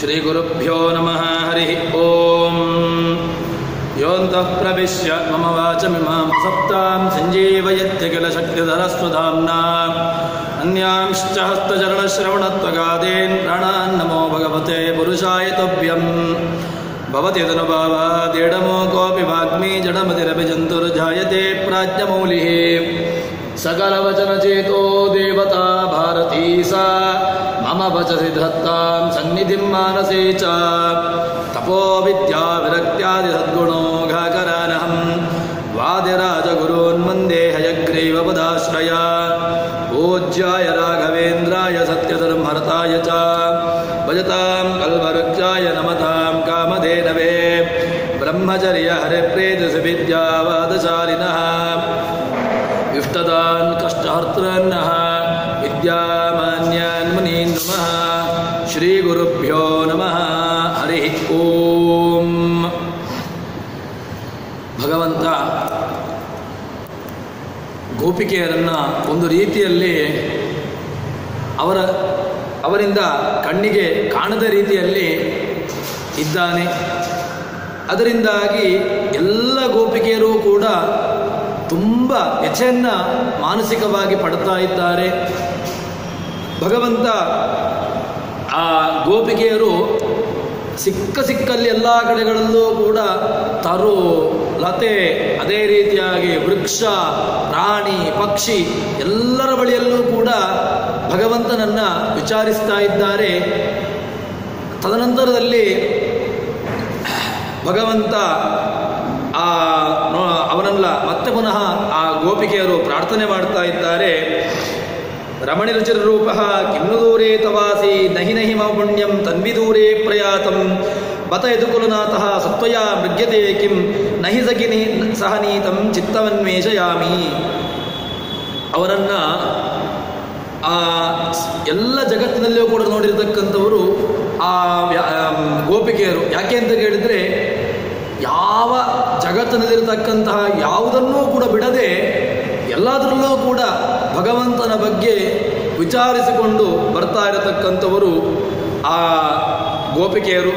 ಶ್ರೀಗುರುಭ್ಯೋ ನಮಃ ಹರಿ ಓಂ. ಯೋऽन्तಃ ಪ್ರವಿಶ್ಯ ಮಮ ವಾಚಮಿಮಾಂ ಸಪ್ತಾಂ ಸಂಜೀವಯತ್ಯ ಕಿಲ ಶಕ್ತಿಧರಸ್ವಧಾಮ್ನಾ ಅನ್ಯಾಂಶ್ಚ ಹಸ್ತಚರಣಶ್ರವಣತ್ವಗಾದೀನ್ ಪ್ರಾಣಾನ್ ನಮೋ ಭಗವತೆ ಪುರುಷಾಯ ತುಭ್ಯಂ. ಭವತಿ ತನುಭಾವಾದೇಡಮೋ ಕೋಪಿ ವಾಗ್ಮೀ ಜಡಮತಿರಪಿ ಜಂತುರ್ಜಾಯತೆ ಪ್ರಾಜ್ಞಮೌಲಿಃ. ಸಕಲವಚನಚೇತೋ ದೇವತಾ ಭಾರತೀ ಸಾ ಮಮ ವಚಸಿ ಧತ್ತಾಂ ಸನ್ನಿಧಿಂ ಮಾನಸೇ ಚ. ತಪೋ ವಿದ್ಯಾ ವಿರಕ್ತ್ಯಾದಿ ಸದ್ಗುಣೋ ಘಾಕರಾನಹಂ ವಾದಿರಾಜಗುರೂನ್ ವಂದೇ ಹಯಗ್ರೀವ ಪದಾಶ್ರಯ. ಪೂಜ್ಯಾಯ ರಾಘವೇಂದ್ರಾಯ ಸತ್ಯಧರ್ಮಹರ್ತಾಯ ಚ ಭಜತಾಂ ಕಲ್ಪವೃಕ್ಷಾಯ ನಮತಾಂ ಕಾಮಧೇನವೇ. ಬ್ರಹ್ಮಚರ್ಯ ಹರಿಪ್ರೇತಿಸಿ ವಿದ್ಯಾವಾದಶಾಲಿನಃ ಇಷ್ಟದಾನ್ ಕಷ್ಟಹರ್ತೃನ್ನಃ ವಿದ್ಯಾಮಾನ್ಯಾನ್ ಮುನೀನ್ ನಮಃ. ಶ್ರೀಗುರುಭ್ಯೋ ನಮಃ ಹರಿ ಓಂ. ಭಗವಂತ ಗೋಪಿಕೆಯರನ್ನು ಒಂದು ರೀತಿಯಲ್ಲಿ ಅವರಿಂದ ಕಣ್ಣಿಗೆ ಕಾಣದ ರೀತಿಯಲ್ಲಿ ಇದ್ದಾನೆ. ಅದರಿಂದಾಗಿ ಎಲ್ಲ ಗೋಪಿಕೆಯರೂ ಕೂಡ ತುಂಬ ವ್ಯಥೆಯನ್ನು ಮಾನಸಿಕವಾಗಿ ಪಡ್ತಾ ಇದ್ದಾರೆ. ಭಗವಂತ ಆ ಗೋಪಿಕೆಯರು ಸಿಕ್ಕಲ್ಲಿ ಎಲ್ಲ ಕಡೆಗಳಲ್ಲೂ ಕೂಡ ತರು ಲತೆ, ಅದೇ ರೀತಿಯಾಗಿ ವೃಕ್ಷ, ಪ್ರಾಣಿ, ಪಕ್ಷಿ ಎಲ್ಲರ ಬಳಿಯಲ್ಲೂ ಕೂಡ ಭಗವಂತನನ್ನು ವಿಚಾರಿಸ್ತಾ ಇದ್ದಾರೆ. ತದನಂತರದಲ್ಲಿ ಭಗವಂತ ಅವನಲ್ಲ ಮತ್ತೆ ಪುನಃ ಆ ಗೋಪಿಕೆಯರು ಪ್ರಾರ್ಥನೆ ಮಾಡ್ತಾ ಇದ್ದಾರೆ. ರಮಣಿರುಚಿರೂಪ ಕಿನ್ನು ದೂರೇ ತವಾಸಿ ನಹಿ ನಹಿ ಮಮ ಪುಣ್ಯಂ ತನ್ವಿದೂರೇ ಪ್ರಯಾತಂ ಬತ ಯದುಕುಲನಾಥಃ ಸತ್ವಯ ಮೃಗ್ಯತೆ ಕಿಂ ನಹಿ ಸಖಿನಿ ಸಹನೀತಂ ಚಿತ್ತವನ್ವೇಷಯಾಮಿ. ಅವರನ್ನು ಆ ಎಲ್ಲ ಜಗತ್ತಿನಲ್ಲಿಯೂ ಕೂಡ ನೋಡಿರತಕ್ಕಂಥವರು ಆ ಗೋಪಿಕೆಯರು. ಯಾಕೆ ಅಂತ ಕೇಳಿದರೆ, ಯಾವ ಜಗತ್ತಿನಲ್ಲಿರತಕ್ಕಂತಹ ಯಾವುದನ್ನೂ ಕೂಡ ಬಿಡದೆ ಎಲ್ಲದರಲ್ಲೂ ಕೂಡ ಭಗವಂತನ ಬಗ್ಗೆ ವಿಚಾರಿಸಿಕೊಂಡು ಬರ್ತಾ ಇರತಕ್ಕಂಥವರು ಆ ಗೋಪಿಕೆಯರು.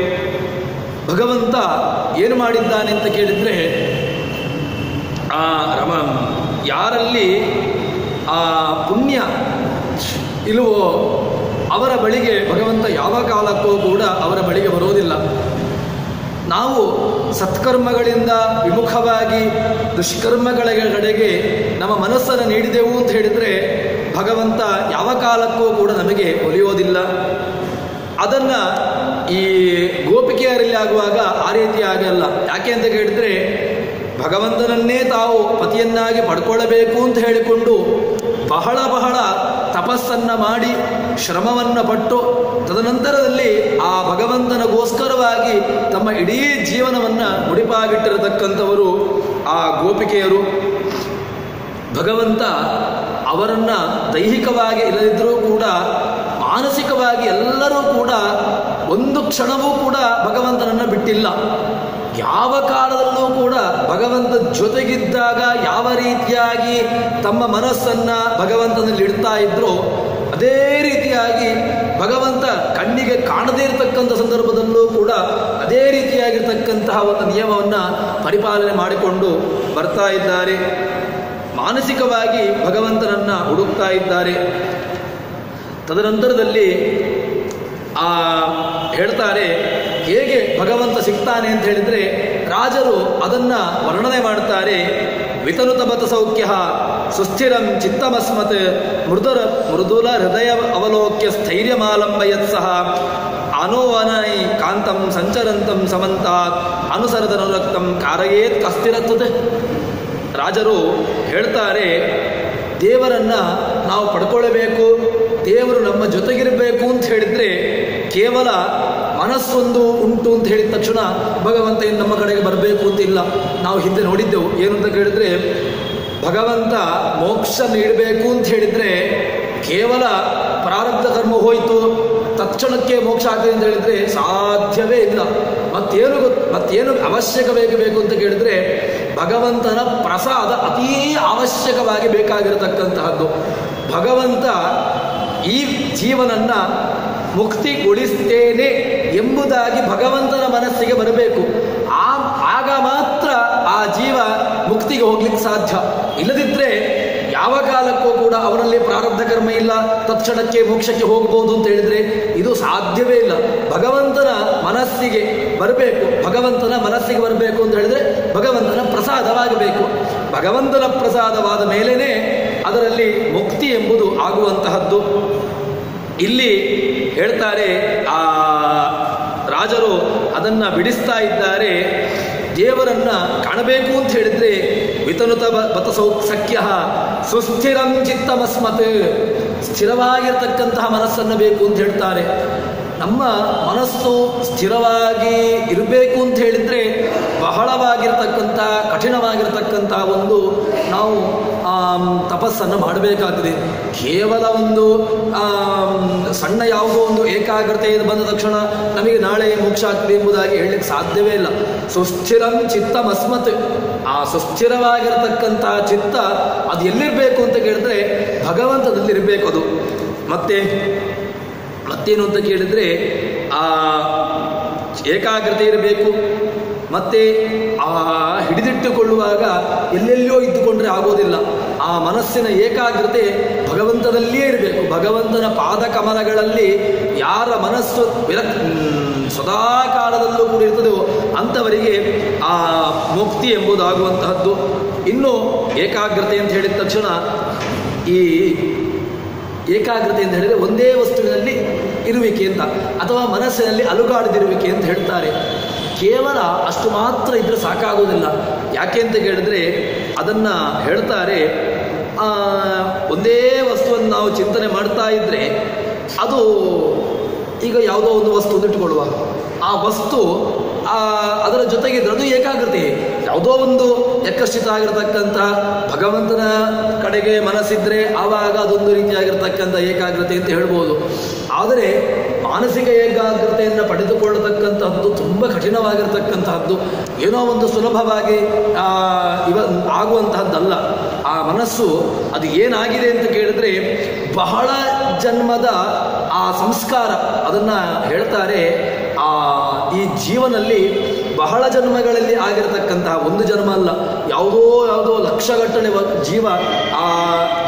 ಭಗವಂತ ಏನು ಮಾಡಿದ್ದಾನೆ ಅಂತ ಕೇಳಿದರೆ, ಯಾರಲ್ಲಿ ಆ ಪುಣ್ಯ ಇಲ್ಲವೋ ಅವರ ಬಳಿಗೆ ಭಗವಂತ ಯಾವ ಕಾಲಕ್ಕೂ ಕೂಡ ಅವರ ಬಳಿಗೆ ಬರೋದಿಲ್ಲ. ನಾವು ಸತ್ಕರ್ಮಗಳಿಂದ ವಿಮುಖವಾಗಿ ದುಷ್ಕರ್ಮಗಳ ಕಡೆಗೆ ನಮ್ಮ ಮನಸ್ಸನ್ನು ನೀಡಿದೆವು ಅಂತ ಹೇಳಿದರೆ ಭಗವಂತ ಯಾವ ಕಾಲಕ್ಕೂ ಕೂಡ ನಮಗೆ ಒಲಿಯೋದಿಲ್ಲ. ಅದನ್ನು ಈ ಗೋಪಿಕೆಯರಲ್ಲಿ ಆಗುವಾಗ ಆ ರೀತಿ ಆಗಲ್ಲ. ಯಾಕೆ ಅಂತ ಕೇಳಿದರೆ, ಭಗವಂತನನ್ನೇ ತಾವು ಪತಿಯನ್ನಾಗಿ ಪಡ್ಕೊಳ್ಳಬೇಕು ಅಂತ ಹೇಳಿಕೊಂಡು ಬಹಳ ತಪಸ್ಸನ್ನು ಮಾಡಿ ಶ್ರಮವನ್ನು ಪಟ್ಟು ತದನಂತರದಲ್ಲಿ ಆ ಭಗವಂತನಗೋಸ್ಕರವಾಗಿ ತಮ್ಮ ಇಡೀ ಜೀವನವನ್ನು ಮುಡಿಪಾಗಿಟ್ಟಿರತಕ್ಕಂಥವರು ಆ ಗೋಪಿಕೆಯರು. ಭಗವಂತ ಅವರನ್ನು ದೈಹಿಕವಾಗಿ ಇಲ್ಲದಿದ್ದರೂ ಕೂಡ ಮಾನಸಿಕವಾಗಿ ಎಲ್ಲರೂ ಕೂಡ ಒಂದು ಕ್ಷಣವೂ ಕೂಡ ಭಗವಂತನನ್ನು ಬಿಟ್ಟಿಲ್ಲ. ಯಾವ ಕಾಲದಲ್ಲೂ ಕೂಡ ಭಗವಂತ ಜೊತೆಗಿದ್ದಾಗ ಯಾವ ರೀತಿಯಾಗಿ ತಮ್ಮ ಮನಸ್ಸನ್ನು ಭಗವಂತನಲ್ಲಿ ಇಡ್ತಾ ಇದ್ರೋ ಅದೇ ರೀತಿಯಾಗಿ ಭಗವಂತ ಕಣ್ಣಿಗೆ ಕಾಣದೇ ಇರತಕ್ಕಂಥ ಸಂದರ್ಭದಲ್ಲೂ ಕೂಡ ಅದೇ ರೀತಿಯಾಗಿರ್ತಕ್ಕಂತಹ ಒಂದು ನಿಯಮವನ್ನು ಪರಿಪಾಲನೆ ಮಾಡಿಕೊಂಡು ಬರ್ತಾ ಇದ್ದಾರೆ. ಮಾನಸಿಕವಾಗಿ ಭಗವಂತನನ್ನು ಹುಡುಕ್ತಾ ಇದ್ದಾರೆ. ತದನಂತರದಲ್ಲಿ ಹೇಳ್ತಾರೆ, ಹೇಗೆ ಭಗವಂತ ಸಿಗ್ತಾನೆ ಅಂತ ಹೇಳಿದರೆ ರಾಜರು ಅದನ್ನು ವರ್ಣನೆ ಮಾಡ್ತಾರೆ. ವಿತನುತಬತ ಸೌಖ್ಯ ಸುಸ್ಥಿರಂ ಚಿತ್ತಮಸ್ಮತ್ ಮೃದುಲ ಹೃದಯ ಅವಲೋಕ್ಯ ಸ್ಥೈರ್ಯಮಾಲಂಬಯತ್ ಸಹ ಅನೋವನೈ ಕಾಂತಂ ಸಂಚರಂತಂ ಸಮಂತಾತ್ ಅನುಸರದನುರಕ್ತಂ ಕಾರಯೇತ್ ಕಸ್ತಿರತ್ತದೆ. ರಾಜರು ಹೇಳ್ತಾರೆ, ದೇವರನ್ನು ನಾವು ಪಡ್ಕೊಳ್ಳಬೇಕು, ದೇವರು ನಮ್ಮ ಜೊತೆಗಿರಬೇಕು ಅಂತ ಹೇಳಿದರೆ ಕೇವಲ ಮನಸ್ಸೊಂದು ಉಂಟು ಅಂತ ಹೇಳಿದ ತಕ್ಷಣ ಭಗವಂತ ಏನು ನಮ್ಮ ಕಡೆಗೆ ಬರಬೇಕು ಅಂತಿಲ್ಲ. ನಾವು ಹಿಂದೆ ನೋಡಿದ್ದೆವು. ಏನು ಅಂತ ಕೇಳಿದರೆ, ಭಗವಂತ ಮೋಕ್ಷ ನೀಡಬೇಕು ಅಂತ ಹೇಳಿದರೆ ಕೇವಲ ಪ್ರಾರಬ್ಧ ಕರ್ಮ ಹೋಯಿತು ತಕ್ಷಣಕ್ಕೆ ಮೋಕ್ಷ ಆಗ್ತದೆ ಅಂತ ಹೇಳಿದರೆ ಸಾಧ್ಯವೇ ಇಲ್ಲ. ಮತ್ತೇನು ಅವಶ್ಯಕ ಬೇಕು ಅಂತ ಕೇಳಿದರೆ ಭಗವಂತನ ಪ್ರಸಾದ ಅತೀ ಅವಶ್ಯಕವಾಗಿ ಬೇಕಾಗಿರತಕ್ಕಂತಹದ್ದು. ಭಗವಂತ ಈ ಜೀವನನ್ನು ಮುಕ್ತಿಗೊಳಿಸ್ತೇನೆ ಎಂಬುದಾಗಿ ಭಗವಂತನ ಮನಸ್ಸಿಗೆ ಬರಬೇಕು. ಆಗ ಮಾತ್ರ ಆ ಜೀವ ಮುಕ್ತಿಗೆ ಹೋಗ್ಲಿಕ್ಕೆ ಸಾಧ್ಯ. ಇಲ್ಲದಿದ್ದರೆ ಯಾವ ಕಾಲಕ್ಕೂ ಕೂಡ ಅವನಲ್ಲಿ ಪ್ರಾರಬ್ಧ ಕರ್ಮ ಇಲ್ಲ, ತತ್ಕ್ಷಣಕ್ಕೆ ಮೋಕ್ಷಕ್ಕೆ ಹೋಗ್ಬೋದು ಅಂತ ಹೇಳಿದ್ರೆ ಇದು ಸಾಧ್ಯವೇ ಇಲ್ಲ. ಭಗವಂತನ ಮನಸ್ಸಿಗೆ ಬರಬೇಕು. ಭಗವಂತನ ಮನಸ್ಸಿಗೆ ಬರಬೇಕು ಅಂತ ಹೇಳಿದ್ರೆ ಭಗವಂತನ ಪ್ರಸಾದವಾಗಬೇಕು. ಭಗವಂತನ ಪ್ರಸಾದವಾದ ಮೇಲೇನೆ ಅದರಲ್ಲಿ ಮುಕ್ತಿ ಎಂಬುದು ಆಗುವಂತಹದ್ದು. ಇಲ್ಲಿ ಹೇಳ್ತಾರೆ, ಆ ರಾಜರು ಅದನ್ನ ಬಿಡಿಸ್ತಾ ಇದ್ದಾರೆ. ದೇವರನ್ನ ಕಾಣಬೇಕು ಅಂತ ಹೇಳಿದ್ರೆ ವಿತನುತ ಬತಸೌ ಸಖ್ಯ ಸುಸ್ಥಿರಂ ಚಿತ್ತಮಸ್ಮತ್, ಸ್ಥಿರವಾಗಿರತಕ್ಕಂತಹ ಮನಸ್ಸನ್ನು ಬೇಕು ಅಂತ ಹೇಳ್ತಾರೆ. ನಮ್ಮ ಮನಸ್ಸು ಸ್ಥಿರವಾಗಿ ಇರಬೇಕು ಅಂತ ಹೇಳಿದ್ರೆ ಬಹಳವಾಗಿರ್ತಕ್ಕಂಥ ಕಠಿಣವಾಗಿರ್ತಕ್ಕಂಥ ಒಂದು ನಾವು ತಪಸ್ಸನ್ನು ಮಾಡಬೇಕಾಗ್ತದೆ. ಕೇವಲ ಒಂದು ಸಣ್ಣ ಯಾವುದೋ ಒಂದು ಏಕಾಗ್ರತೆಯಿಂದ ಬಂದ ತಕ್ಷಣ ನಮಗೆ ನಾಳೆ ಮೋಕ್ಷ ಆಗ್ತದೆ ಎಂಬುದಾಗಿ ಹೇಳಲಿಕ್ಕೆ ಸಾಧ್ಯವೇ ಇಲ್ಲ. ಸುಸ್ಥಿರಂ ಚಿತ್ತಮಸ್ಮತ್, ಆ ಸುಸ್ಥಿರವಾಗಿರತಕ್ಕಂಥ ಚಿತ್ತ ಅದು ಎಲ್ಲಿರಬೇಕು ಅಂತ ಕೇಳಿದ್ರೆ ಭಗವಂತನಲ್ಲಿರಬೇಕು. ಅದು ಮತ್ತೇನು ಅಂತ ಕೇಳಿದ್ರೆ ಆ ಏಕಾಗ್ರತೆ ಇರಬೇಕು. ಮತ್ತೆ ಆ ಹಿಡಿದಿಟ್ಟುಕೊಳ್ಳುವಾಗ ಎಲ್ಲೆಲ್ಲೋ ಇದ್ದುಕೊಂಡ್ರೆ ಆಗೋದಿಲ್ಲ. ಆ ಮನಸ್ಸಿನ ಏಕಾಗ್ರತೆ ಭಗವಂತನಲ್ಲಿಯೇ ಇರಬೇಕು. ಭಗವಂತನ ಪಾದಕಮಲಗಳಲ್ಲಿ ಯಾರ ಮನಸ್ಸು ಸದಾ ಕಾಲದಲ್ಲೂ ಕೂಡ ಇರ್ತದೆಯೋ ಅಂಥವರಿಗೆ ಆ ಮುಕ್ತಿ ಎಂಬುದಾಗುವಂತಹದ್ದು. ಇನ್ನು ಏಕಾಗ್ರತೆ ಅಂತ ಹೇಳಿದ ತಕ್ಷಣ ಈ ಏಕಾಗ್ರತೆ ಅಂತ ಹೇಳಿದರೆ ಒಂದೇ ವಸ್ತುವಿನಲ್ಲಿ ಇರುವಿಕೆ ಅಂತ, ಅಥವಾ ಮನಸ್ಸಿನಲ್ಲಿ ಅಲುಗಾಡದಿರುವಿಕೆ ಅಂತ ಹೇಳ್ತಾರೆ. ಕೇವಲ ಅಷ್ಟು ಮಾತ್ರ ಇದ್ರೆ ಸಾಕಾಗುವುದಿಲ್ಲ. ಯಾಕೆ ಅಂತ ಕೇಳಿದ್ರೆ ಅದನ್ನ ಹೇಳ್ತಾರೆ, ಒಂದೇ ವಸ್ತುವನ್ನು ನಾವು ಚಿಂತನೆ ಮಾಡ್ತಾ ಇದ್ರೆ ಅದು ಈಗ ಯಾವುದೋ ಒಂದು ವಸ್ತು ಇಟ್ಟುಕೊಳ್ಳುವ, ಆ ವಸ್ತು ಅದರ ಜೊತೆಗೆ ಅದು ಏಕಾಗ್ರತೆ. ಯಾವುದೋ ಒಂದು ಯಕ್ಕಶ್ಚಿತ ಆಗಿರತಕ್ಕಂಥ ಭಗವಂತನ ಕಡೆಗೆ ಮನಸ್ಸಿದ್ರೆ ಆವಾಗ ಅದೊಂದು ರೀತಿಯಾಗಿರ್ತಕ್ಕಂಥ ಏಕಾಗ್ರತೆ ಅಂತ ಹೇಳ್ಬೋದು. ಆದರೆ ಮಾನಸಿಕ ಏಕಾಗ್ರತೆಯನ್ನು ಪಡೆದುಕೊಳ್ಳತಕ್ಕಂಥದ್ದು ತುಂಬ ಕಠಿಣವಾಗಿರ್ತಕ್ಕಂತಹದ್ದು. ಏನೋ ಒಂದು ಸುಲಭವಾಗಿ ಆಗುವಂತಹದ್ದಲ್ಲ. ಆ ಮನಸ್ಸು ಅದು ಏನಾಗಿದೆ ಅಂತ ಕೇಳಿದ್ರೆ ಬಹಳ ಜನ್ಮದ ಆ ಸಂಸ್ಕಾರ. ಅದನ್ನು ಹೇಳ್ತಾರೆ, ಈ ಜೀವನಲ್ಲಿ ಬಹಳ ಜನ್ಮಗಳಲ್ಲಿ ಆಗಿರತಕ್ಕಂತಹ ಒಂದು ಜನ್ಮ ಅಲ್ಲ, ಯಾವುದೋ ಲಕ್ಷಗಟ್ಟಲೆ ಜೀವ ಆ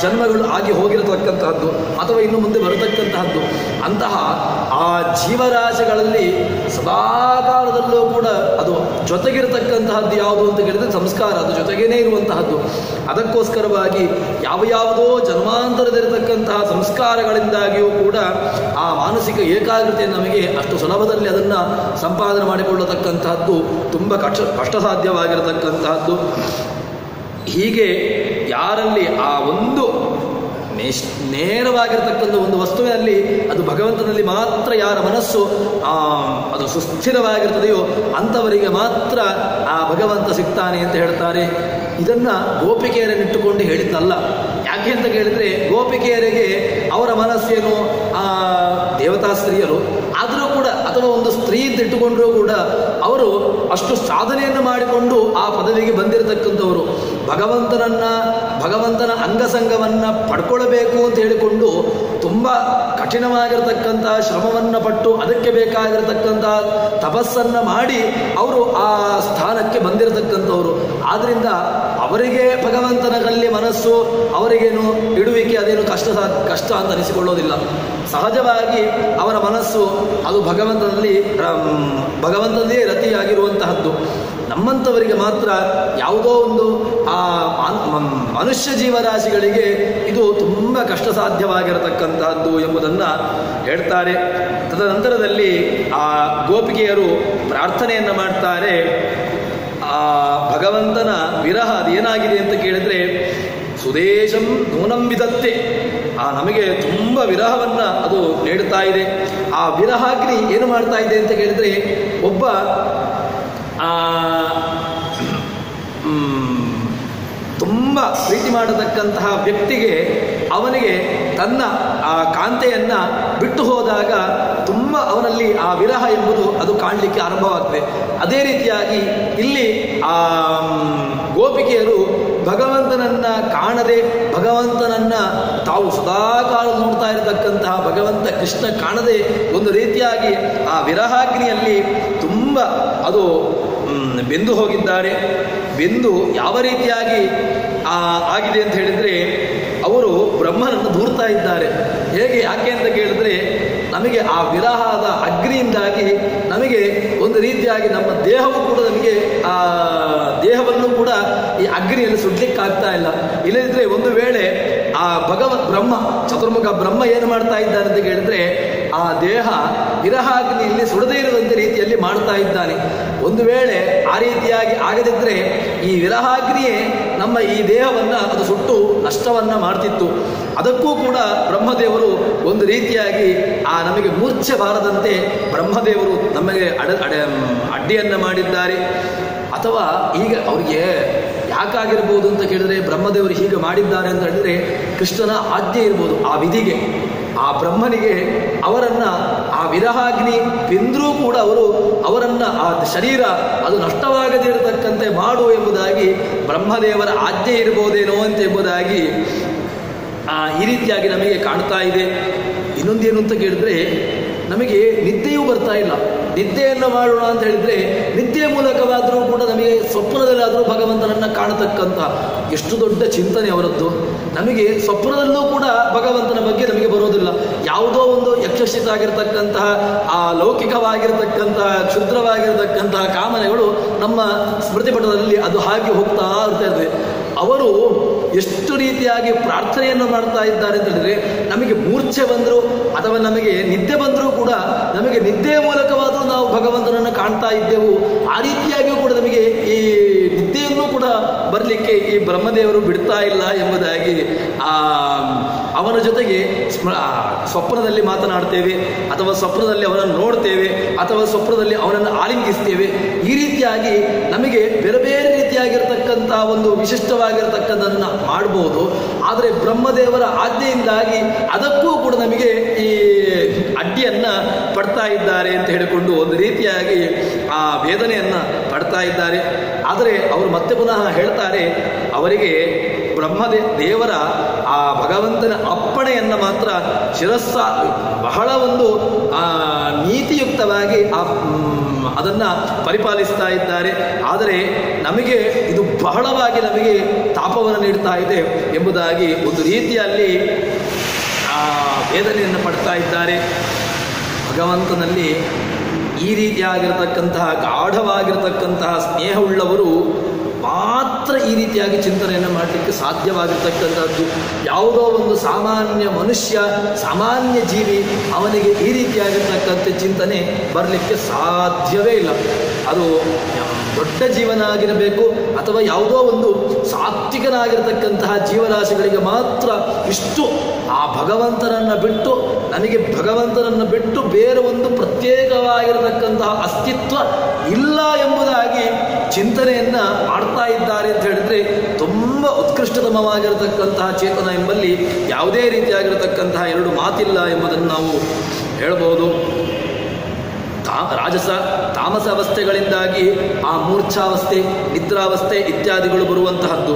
ಜನ್ಮಗಳು ಆಗಿ ಹೋಗಿರತಕ್ಕಂತಹದ್ದು ಅಥವಾ ಇನ್ನು ಮುಂದೆ ಬರತಕ್ಕಂತಹದ್ದು. ಅಂತಹ ಆ ಜೀವರಾಶಿಗಳಲ್ಲಿ ಸದಾಕಾಲದಲ್ಲೂ ಕೂಡ ಅದು ಜೊತೆಗಿರತಕ್ಕಂತಹದ್ದು ಯಾವುದು ಅಂತ ಕೇಳಿದ್ರೆ ಸಂಸ್ಕಾರ, ಅದು ಜೊತೆಗೇನೇ ಇರುವಂತಹದ್ದು. ಅದಕ್ಕೋಸ್ಕರವಾಗಿ ಯಾವುದೋ ಜನ್ಮಾಂತರದಲ್ಲಿರತಕ್ಕಂತಹ ಸಂಸ್ಕಾರಗಳಿಂದಾಗಿಯೂ ಕೂಡ ಆ ಮಾನಸಿಕ ಏಕಾಗ್ರತೆ ನಮಗೆ ಅಷ್ಟು ಸುಲಭದಲ್ಲಿ ಅದನ್ನು ಸಂಪಾದನೆ ಮಾಡಿಕೊಳ್ಳತಕ್ಕಂತಹದ್ದು ತುಂಬ ಕಷ್ಟ ಸಾಧ್ಯವಾಗಿರತಕ್ಕಂತಹದ್ದು. ಹೀಗೆ ಯಾರಲ್ಲಿ ಆ ಒಂದು ನೇರವಾಗಿರ್ತಕ್ಕಂಥ ಒಂದು ವಸ್ತುವಿನಲ್ಲಿ ಅದು ಭಗವಂತನಲ್ಲಿ ಮಾತ್ರ ಯಾರ ಮನಸ್ಸು ಅದು ಸುಸ್ಥಿರವಾಗಿರ್ತದೆಯೋ ಅಂಥವರಿಗೆ ಮಾತ್ರ ಆ ಭಗವಂತ ಸಿಗ್ತಾನೆ ಅಂತ ಹೇಳ್ತಾರೆ. ಇದನ್ನ ಗೋಪಿಕೆಯರನ್ನಿಟ್ಟುಕೊಂಡು ಹೇಳಿದ್ದಲ್ಲ. ಯಾಕೆ ಅಂತ ಕೇಳಿದ್ರೆ ಗೋಪಿಕೆಯರಿಗೆ ಅವರ ಮನಸ್ಸೇನು ದೇವತಾ ಸ್ತ್ರೀಯರು ಆದರೂ ಕೂಡ, ಅಥವಾ ಒಂದು ಸ್ತ್ರೀ ಅಂತ ಇಟ್ಟುಕೊಂಡ್ರೂ ಕೂಡ ಅವರು ಅಷ್ಟು ಸಾಧನೆಯನ್ನು ಮಾಡಿಕೊಂಡು ಆ ಪದವಿಗೆ ಬಂದಿರತಕ್ಕಂಥವರು. ಭಗವಂತನ ಅಂಗಸಂಗವನ್ನು ಪಡ್ಕೊಳ್ಬೇಕು ಅಂತ ಹೇಳಿಕೊಂಡು ತುಂಬ ಕಠಿಣವಾಗಿರತಕ್ಕಂಥ ಶ್ರಮವನ್ನು ಪಟ್ಟು ಅದಕ್ಕೆ ಬೇಕಾಗಿರತಕ್ಕಂಥ ತಪಸ್ಸನ್ನು ಮಾಡಿ ಅವರು ಆ ಸ್ಥಾನಕ್ಕೆ ಬಂದಿರತಕ್ಕಂಥವ್ರು. ಆದ್ದರಿಂದ ಅವರಿಗೆ ಭಗವಂತನಲ್ಲಿ ಮನಸ್ಸು ಅವರಿಗೇನು ಇಡುವಿಕೆ ಅದೇನು ಕಷ್ಟ ಅಂತ ಅನಿಸಿಕೊಳ್ಳೋದಿಲ್ಲ. ಸಹಜವಾಗಿ ಅವರ ಮನಸ್ಸು ಅದು ಭಗವಂತನದೇ ರತಿಯಾಗಿರುವಂತಹದ್ದು. ನಮ್ಮಂಥವರಿಗೆ ಮಾತ್ರ ಯಾವುದೋ ಒಂದು ಆ ಮನುಷ್ಯ ಜೀವರಾಶಿಗಳಿಗೆ ಇದು ತುಂಬ ಕಷ್ಟ ಸಾಧ್ಯವಾಗಿರತಕ್ಕಂತಹದ್ದು ಎಂಬುದನ್ನು ಹೇಳ್ತಾರೆ. ತದನಂತರದಲ್ಲಿ ಆ ಗೋಪಿಕೆಯರು ಪ್ರಾರ್ಥನೆಯನ್ನು ಮಾಡ್ತಾರೆ. ಆ ಭಗವಂತನ ವಿರಹ ಅದೇನಾಗಿದೆ ಅಂತ ಕೇಳಿದ್ರೆ ಸುದೇಶಂ ನೂನಂ ವಿದತ್ತೆ, ನಮಗೆ ತುಂಬ ವಿರಹವನ್ನು ಅದು ನೀಡುತ್ತಾ ಇದೆ. ಆ ವಿರಹಾಗ್ನಿ ಏನು ಮಾಡ್ತಾ ಇದೆ ಅಂತ ಕೇಳಿದ್ರೆ ಒಬ್ಬ ತುಂಬ ಪ್ರೀತಿ ಮಾಡತಕ್ಕಂತಹ ವ್ಯಕ್ತಿಗೆ ಅವನಿಗೆ ತನ್ನ ಆ ಕಾಂತೆಯನ್ನು ಬಿಟ್ಟು ಹೋದಾಗ ತುಂಬ ಅವನಲ್ಲಿ ಆ ವಿರಹ ಎಂಬುದು ಅದು ಕಾಣಲಿಕ್ಕೆ ಆರಂಭವಾಗ್ತದೆ. ಅದೇ ರೀತಿಯಾಗಿ ಇಲ್ಲಿ ಆ ಗೋಪಿಕೆಯರು ಭಗವಂತನನ್ನ ಕಾಣದೆ ಭಗವಂತನನ್ನ ತಾವು ಸದಾಕಾಲ ನೋಡ್ತಾ ಇರತಕ್ಕಂತಹ ಭಗವಂತ ಕೃಷ್ಣ ಕಾಣದೆ ಒಂದು ರೀತಿಯಾಗಿ ಆ ವಿರಹಾಗ್ನಿಯಲ್ಲಿ ತುಂಬ ಅದು ಬೆಂದು ಹೋಗಿದ್ದಾರೆ. ಬೆಂದು ಯಾವ ರೀತಿಯಾಗಿ ಆಗಿದೆ ಅಂತ ಹೇಳಿದರೆ ಅವರು ಬ್ರಹ್ಮನನ್ನು ದೂರ್ತಾ ಇದ್ದಾರೆ. ಹೇಗೆ ಯಾಕೆ ಅಂತ ಕೇಳಿದ್ರೆ ನಮಗೆ ಆ ವಿರಹದ ಅಗ್ನಿಯಿಂದಾಗಿ ನಮಗೆ ಒಂದು ರೀತಿಯಾಗಿ ನಮ್ಮ ದೇಹವು ಕೂಡ ನಮಗೆ ಆ ದೇಹವನ್ನು ಕೂಡ ಈ ಅಗ್ನಿಯಲ್ಲಿ ಸುಡ್ಲಿಕ್ಕಾಗ್ತಾ ಇಲ್ಲ. ಇಲ್ಲದಿದ್ದರೆ ಒಂದು ವೇಳೆ ಆ ಬ್ರಹ್ಮ ಚತುರ್ಮುಖ ಬ್ರಹ್ಮ ಏನು ಮಾಡ್ತಾ ಇದ್ದಾನೆ ಅಂತ ಕೇಳಿದ್ರೆ ಆ ದೇಹ ವಿರಹಾಗ್ನಿಯಲ್ಲಿ ಸುಡದೇ ಇರುವಂತೆ ರೀತಿಯಲ್ಲಿ ಮಾಡ್ತಾ ಇದ್ದಾನೆ. ಒಂದು ವೇಳೆ ಆ ರೀತಿಯಾಗಿ ಆಗದಿದ್ದರೆ ಈ ವಿರಹಾಗ್ನಿಯೇ ನಮ್ಮ ಈ ದೇಹವನ್ನು ಅದು ಸುಟ್ಟು ನಷ್ಟವನ್ನು ಮಾಡ್ತಿತ್ತು. ಅದಕ್ಕೂ ಕೂಡ ಬ್ರಹ್ಮದೇವರು ಒಂದು ರೀತಿಯಾಗಿ ನಮಗೆ ಮೂರ್ಛೆ ಬಾರದಂತೆ ಬ್ರಹ್ಮದೇವರು ನಮಗೆ ಅಡ್ಡಿಯನ್ನು ಮಾಡಿದ್ದಾರೆ. ಅಥವಾ ಈಗ ಅವರಿಗೆ ಯಾಕಾಗಿರ್ಬೋದು ಅಂತ ಕೇಳಿದ್ರೆ ಬ್ರಹ್ಮದೇವರು ಹೀಗೆ ಮಾಡಿದ್ದಾರೆ ಅಂತ ಹೇಳಿದ್ರೆ ಕೃಷ್ಣನ ಆಜ್ಞೆ ಇರ್ಬೋದು. ಆ ವಿಧಿಗೆ ಆ ಬ್ರಹ್ಮನಿಗೆ ಅವರನ್ನು ಆ ವಿರಹಾಗ್ನಿ ಬೆಂದರೂ ಕೂಡ ಅವರನ್ನು ಆ ಶರೀರ ಅದು ನಷ್ಟವಾಗದಿರತಕ್ಕಂತೆ ಮಾಡು ಎಂಬುದಾಗಿ ಬ್ರಹ್ಮದೇವರ ಆಜ್ಞೆ ಇರ್ಬೋದೇನೋ ಅಂತ ಎಂಬುದಾಗಿ ಈ ರೀತಿಯಾಗಿ ನಮಗೆ ಕಾಣ್ತಾ ಇದೆ. ಇನ್ನೊಂದೇನು ಅಂತ ಕೇಳಿದ್ರೆ ನಮಗೆ ನಿದ್ದೆಯೂ ಬರ್ತಾ ಇಲ್ಲ. ನಿದ್ದೆಯನ್ನು ಮಾಡೋಣ ಅಂತ ಹೇಳಿದರೆ ನಿದ್ದೆಯ ಮೂಲಕವಾದರೂ ಕೂಡ ನಮಗೆ ಸ್ವಪ್ನದಲ್ಲಾದರೂ ಭಗವಂತನನ್ನು ಕಾಣತಕ್ಕಂಥ ಎಷ್ಟು ದೊಡ್ಡ ಚಿಂತನೆ ಅವರದ್ದು. ನಮಗೆ ಸ್ವಪ್ನದಲ್ಲೂ ಕೂಡ ಭಗವಂತನ ಬಗ್ಗೆ ನಮಗೆ ಬರೋದಿಲ್ಲ. ಯಾವುದೋ ಒಂದು ಯಕ್ಷಶಿತ ಆಗಿರತಕ್ಕಂತಹ ಆ ಲೌಕಿಕವಾಗಿರತಕ್ಕಂತಹ ಕ್ಷುದ್ರವಾಗಿರತಕ್ಕಂತಹ ಕಾಮನೆಗಳು ನಮ್ಮ ಸ್ಮೃತಿಪಟದಲ್ಲಿ ಅದು ಹಾಗೆ ಹೋಗ್ತಾ ಇರ್ತದೆ. ಅವರು ಎಷ್ಟು ರೀತಿಯಾಗಿ ಪ್ರಾರ್ಥನೆಯನ್ನು ಮಾಡ್ತಾ ಇದ್ದಾರೆ ಅಂತ ಹೇಳಿದ್ರೆ ನಮಗೆ ಮೂರ್ಛೆ ಬಂದರೂ ಅಥವಾ ನಮಗೆ ನಿದ್ದೆ ಬಂದರೂ ಕೂಡ ನಮಗೆ ನಿದ್ದೆಯ ಮೂಲಕವಾದರೂ ನಾವು ಭಗವಂತನನ್ನು ಕಾಣ್ತಾ ಇದ್ದೆವು. ಆ ರೀತಿಯಾಗಿಯೂ ಕೂಡ ನಮಗೆ ಈ ನಿದ್ದೆಯನ್ನು ಕೂಡ ಬರಲಿಕ್ಕೆ ಈ ಬ್ರಹ್ಮದೇವರು ಬಿಡ್ತಾ ಇಲ್ಲ ಎಂಬುದಾಗಿ ಅವನ ಜೊತೆಗೆ ಸ್ವಪ್ನದಲ್ಲಿ ಮಾತನಾಡ್ತೇವೆ ಅಥವಾ ಸ್ವಪ್ನದಲ್ಲಿ ಅವನನ್ನು ನೋಡ್ತೇವೆ ಅಥವಾ ಸ್ವಪ್ನದಲ್ಲಿ ಅವನನ್ನು ಆಲಿಂಗಿಸ್ತೇವೆ. ಈ ರೀತಿಯಾಗಿ ನಮಗೆ ಬೇರೆ ಬೇರೆ ರೀತಿಯಾಗಿರ್ತಕ್ಕಂಥ ಒಂದು ವಿಶಿಷ್ಟವಾಗಿರ್ತಕ್ಕಂಥದ್ದನ್ನು ಮಾಡ್ಬೋದು. ಆದರೆ ಬ್ರಹ್ಮದೇವರ ಆಜ್ಞೆಯಿಂದಾಗಿ ಅದಕ್ಕೂ ಕೂಡ ನಮಗೆ ಈ ಅಡ್ಡಿಯನ್ನು ಪಡ್ತಾ ಇದ್ದಾರೆ ಅಂತ ಹೇಳಿಕೊಂಡು ಒಂದು ರೀತಿಯಾಗಿ ಆ ವೇದನೆಯನ್ನು ಪಡ್ತಾ ಇದ್ದಾರೆ. ಆದರೆ ಅವರು ಮತ್ತೆ ಪುನಃ ಹೇಳ್ತಾರೆ ಅವರಿಗೆ ದೇವರ ಆ ಭಗವಂತನ ಅಪ್ಪಣೆಯನ್ನು ಮಾತ್ರ ಶಿರಸ್ಸ ಬಹಳ ಒಂದು ನೀತಿಯುಕ್ತವಾಗಿ ಅದನ್ನು ಪರಿಪಾಲಿಸ್ತಾ ಇದ್ದಾರೆ. ಆದರೆ ನಮಗೆ ಇದು ಬಹಳವಾಗಿ ನಮಗೆ ತಾಪವನ್ನು ನೀಡ್ತಾ ಇದೆ ಎಂಬುದಾಗಿ ಒಂದು ರೀತಿಯಲ್ಲಿ ವೇದನೆಯನ್ನು ಪಡ್ತಾ ಇದ್ದಾರೆ. ಭಗವಂತನಲ್ಲಿ ಈ ರೀತಿಯಾಗಿರತಕ್ಕಂತಹ ಗಾಢವಾಗಿರತಕ್ಕಂತಹ ಸ್ನೇಹವುಳ್ಳವರು ಮಾತ್ರ ಈ ರೀತಿಯಾಗಿ ಚಿಂತನೆಯನ್ನು ಮಾಡಲಿಕ್ಕೆ ಸಾಧ್ಯವಾಗಿರ್ತಕ್ಕಂಥದ್ದು. ಯಾವುದೋ ಒಂದು ಸಾಮಾನ್ಯ ಮನುಷ್ಯ ಸಾಮಾನ್ಯ ಜೀವಿ ಅವನಿಗೆ ಈ ರೀತಿಯಾಗಿರ್ತಕ್ಕಂಥ ಚಿಂತನೆ ಬರಲಿಕ್ಕೆ ಸಾಧ್ಯವೇ ಇಲ್ಲ. ಅದು ದೊಡ್ಡ ಜೀವನ ಆಗಿರಬೇಕು ಅಥವಾ ಯಾವುದೋ ಒಂದು ಸಾತ್ವಿಕನಾಗಿರ್ತಕ್ಕಂತಹ ಜೀವರಾಶಿಗಳಿಗೆ ಮಾತ್ರ ಇಷ್ಟು ಆ ಭಗವಂತನನ್ನು ಬಿಟ್ಟು ನನಗೆ ಭಗವಂತನನ್ನು ಬಿಟ್ಟು ಬೇರೆ ಒಂದು ಪ್ರತ್ಯೇಕವಾಗಿರತಕ್ಕಂತಹ ಅಸ್ತಿತ್ವ ಇಲ್ಲ ಎಂಬುದಾಗಿ ಚಿಂತನೆಯನ್ನು ಮಾಡ್ತಾ ಇದ್ದಾರೆ ಅಂತ ಹೇಳಿದ್ರೆ ತುಂಬ ಉತ್ಕೃಷ್ಟತಮವಾಗಿರತಕ್ಕಂತಹ ಚೇತನ ಎಂಬಲ್ಲಿ ಯಾವುದೇ ರೀತಿಯಾಗಿರತಕ್ಕಂತಹ ಎರಡು ಮಾತಿಲ್ಲ ಎಂಬುದನ್ನು ನಾವು ಹೇಳ್ಬೋದು. ರಾಜಸ ತಾಮಸ ಅವಸ್ಥೆಗಳಿಂದಾಗಿ ಆ ಮೂರ್ಛಾವಸ್ಥೆ ನಿದ್ರಾವಸ್ಥೆ ಇತ್ಯಾದಿಗಳು ಬರುವಂತಹದ್ದು.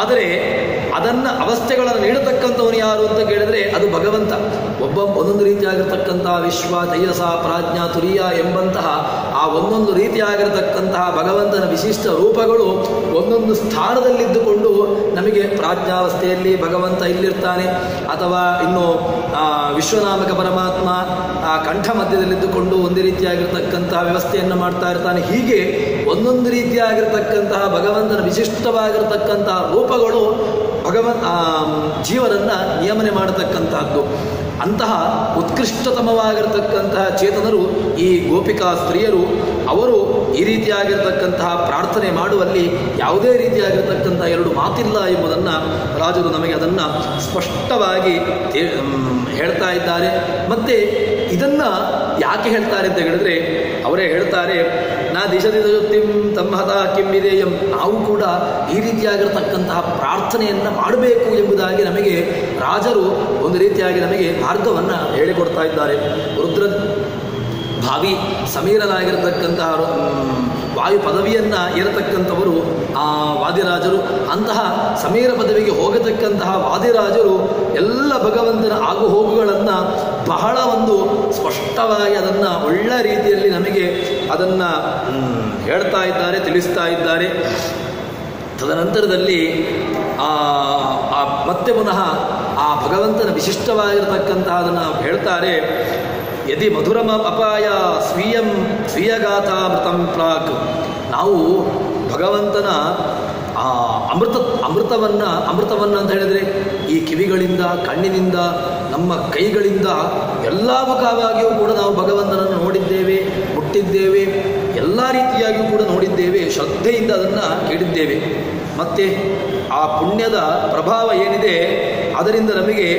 ಆದರೆ ಅದನ್ನು ಅವಸ್ಥೆಗಳನ್ನು ನೀಡತಕ್ಕಂಥವನು ಯಾರು ಅಂತ ಕೇಳಿದರೆ ಅದು ಭಗವಂತ. ಒಂದೊಂದು ರೀತಿಯಾಗಿರ್ತಕ್ಕಂತಹ ವಿಶ್ವ ತೈಜಸ ಪ್ರಾಜ್ಞಾ ತುರಿಯ ಎಂಬಂತಹ ಆ ಒಂದೊಂದು ರೀತಿಯಾಗಿರತಕ್ಕಂತಹ ಭಗವಂತನ ವಿಶಿಷ್ಟ ರೂಪಗಳು ಒಂದೊಂದು ಸ್ಥಾನದಲ್ಲಿದ್ದುಕೊಂಡು ನಮಗೆ ಪ್ರಾಜ್ಞಾವಸ್ಥೆಯಲ್ಲಿ ಭಗವಂತ ಇಲ್ಲಿರ್ತಾನೆ ಅಥವಾ ಇನ್ನು ವಿಶ್ವನಾಮಕ ಪರಮಾತ್ಮ ಆ ಕಂಠ ಮಧ್ಯದಲ್ಲಿದ್ದುಕೊಂಡು ಒಂದು ರೀತಿಯಾಗಿರ್ತಕ್ಕಂತಹ ವ್ಯವಸ್ಥೆಯನ್ನು ಮಾಡ್ತಾ ಇರ್ತಾನೆ. ಹೀಗೆ ಒಂದೊಂದು ರೀತಿಯಾಗಿರ್ತಕ್ಕಂತಹ ಭಗವಂತನ ವಿಶಿಷ್ಟವಾಗಿರತಕ್ಕಂತಹ ರೂಪಗಳು ಜೀವನನ್ನು ನಿಯಮನೆ ಮಾಡತಕ್ಕಂತಹದ್ದು. ಅಂತಹ ಉತ್ಕೃಷ್ಟತಮವಾಗಿರತಕ್ಕಂತಹ ಚೇತನರು ಈ ಗೋಪಿಕಾ ಸ್ತ್ರೀಯರು. ಅವರು ಈ ರೀತಿಯಾಗಿರ್ತಕ್ಕಂತಹ ಪ್ರಾರ್ಥನೆ ಮಾಡುವಲ್ಲಿ ಯಾವುದೇ ರೀತಿಯಾಗಿರ್ತಕ್ಕಂಥ ಎರಡು ಮಾತಿಲ್ಲ ಎಂಬುದನ್ನು ರಾಜರು ನಮಗೆ ಅದನ್ನು ಸ್ಪಷ್ಟವಾಗಿ ಹೇಳ್ತಾ ಇದ್ದಾರೆ. ಮತ್ತು ಇದನ್ನು ಯಾಕೆ ಹೇಳ್ತಾರೆ ಅಂತ ಹೇಳಿದ್ರೆ ಅವರೇ ಹೇಳ್ತಾರೆ, ನಾ ದಿಶದಿಂ ತಮ್ಮಹತ ಕಿಂವಿದೇಯಂ, ನಾವು ಕೂಡ ಈ ರೀತಿಯಾಗಿರ್ತಕ್ಕಂತಹ ಪ್ರಾರ್ಥನೆಯನ್ನು ಮಾಡಬೇಕು ಎಂಬುದಾಗಿ ನಮಗೆ ರಾಜರು ಒಂದು ರೀತಿಯಾಗಿ ನಮಗೆ ಮಾರ್ಗವನ್ನು ಹೇಳಿಕೊಡ್ತಾ ಇದ್ದಾರೆ. ಭಾವಿ ಸಮೀರನಾಗಿರತಕ್ಕಂತಹ ವಾಯು ಪದವಿಯನ್ನು ಏರತಕ್ಕಂಥವರು ಆ ವಾದಿರಾಜರು. ಅಂತಹ ಸಮೀರ ಪದವಿಗೆ ಹೋಗತಕ್ಕಂತಹ ವಾದಿರಾಜರು ಎಲ್ಲ ಭಗವಂತನ ಆಗು ಹೋಗುಗಳನ್ನು ಬಹಳ ಒಂದು ಸ್ಪಷ್ಟವಾಗಿ ಅದನ್ನು ಒಳ್ಳೆ ರೀತಿಯಲ್ಲಿ ನಮಗೆ ಅದನ್ನು ಹೇಳ್ತಾ ಇದ್ದಾರೆ, ತಿಳಿಸ್ತಾ ಇದ್ದಾರೆ. ತದನಂತರದಲ್ಲಿ ಮತ್ತೆ ಪುನಃ ಆ ಭಗವಂತನ ವಿಶಿಷ್ಟವಾಗಿರತಕ್ಕಂತಹದನ್ನು ಹೇಳ್ತಾರೆ. ಯದಿ ಮಧುರಮ ಅಪಾಯ ಸ್ವೀಯಗಾಥಾಮೃತಂ ಪ್ರಾಕ್. ನಾವು ಭಗವಂತನ ಅಮೃತವನ್ನು ಅಂತ ಹೇಳಿದರೆ ಈ ಕಿವಿಗಳಿಂದ, ಕಣ್ಣಿನಿಂದ, ನಮ್ಮ ಕೈಗಳಿಂದ ಎಲ್ಲ ಮುಖವಾಗಿಯೂ ಕೂಡ ನಾವು ಭಗವಂತನನ್ನು ನೋಡಿದ್ದೇವೆ, ಮುಟ್ಟಿದ್ದೇವೆ, ಎಲ್ಲ ರೀತಿಯಾಗಿಯೂ ಕೂಡ ನೋಡಿದ್ದೇವೆ, ಶ್ರದ್ಧೆಯಿಂದ ಅದನ್ನು ಕೇಳಿದ್ದೇವೆ. ಮತ್ತು ಆ ಪುಣ್ಯದ ಪ್ರಭಾವ ಏನಿದೆ ಅದರಿಂದ ನಮಗೆ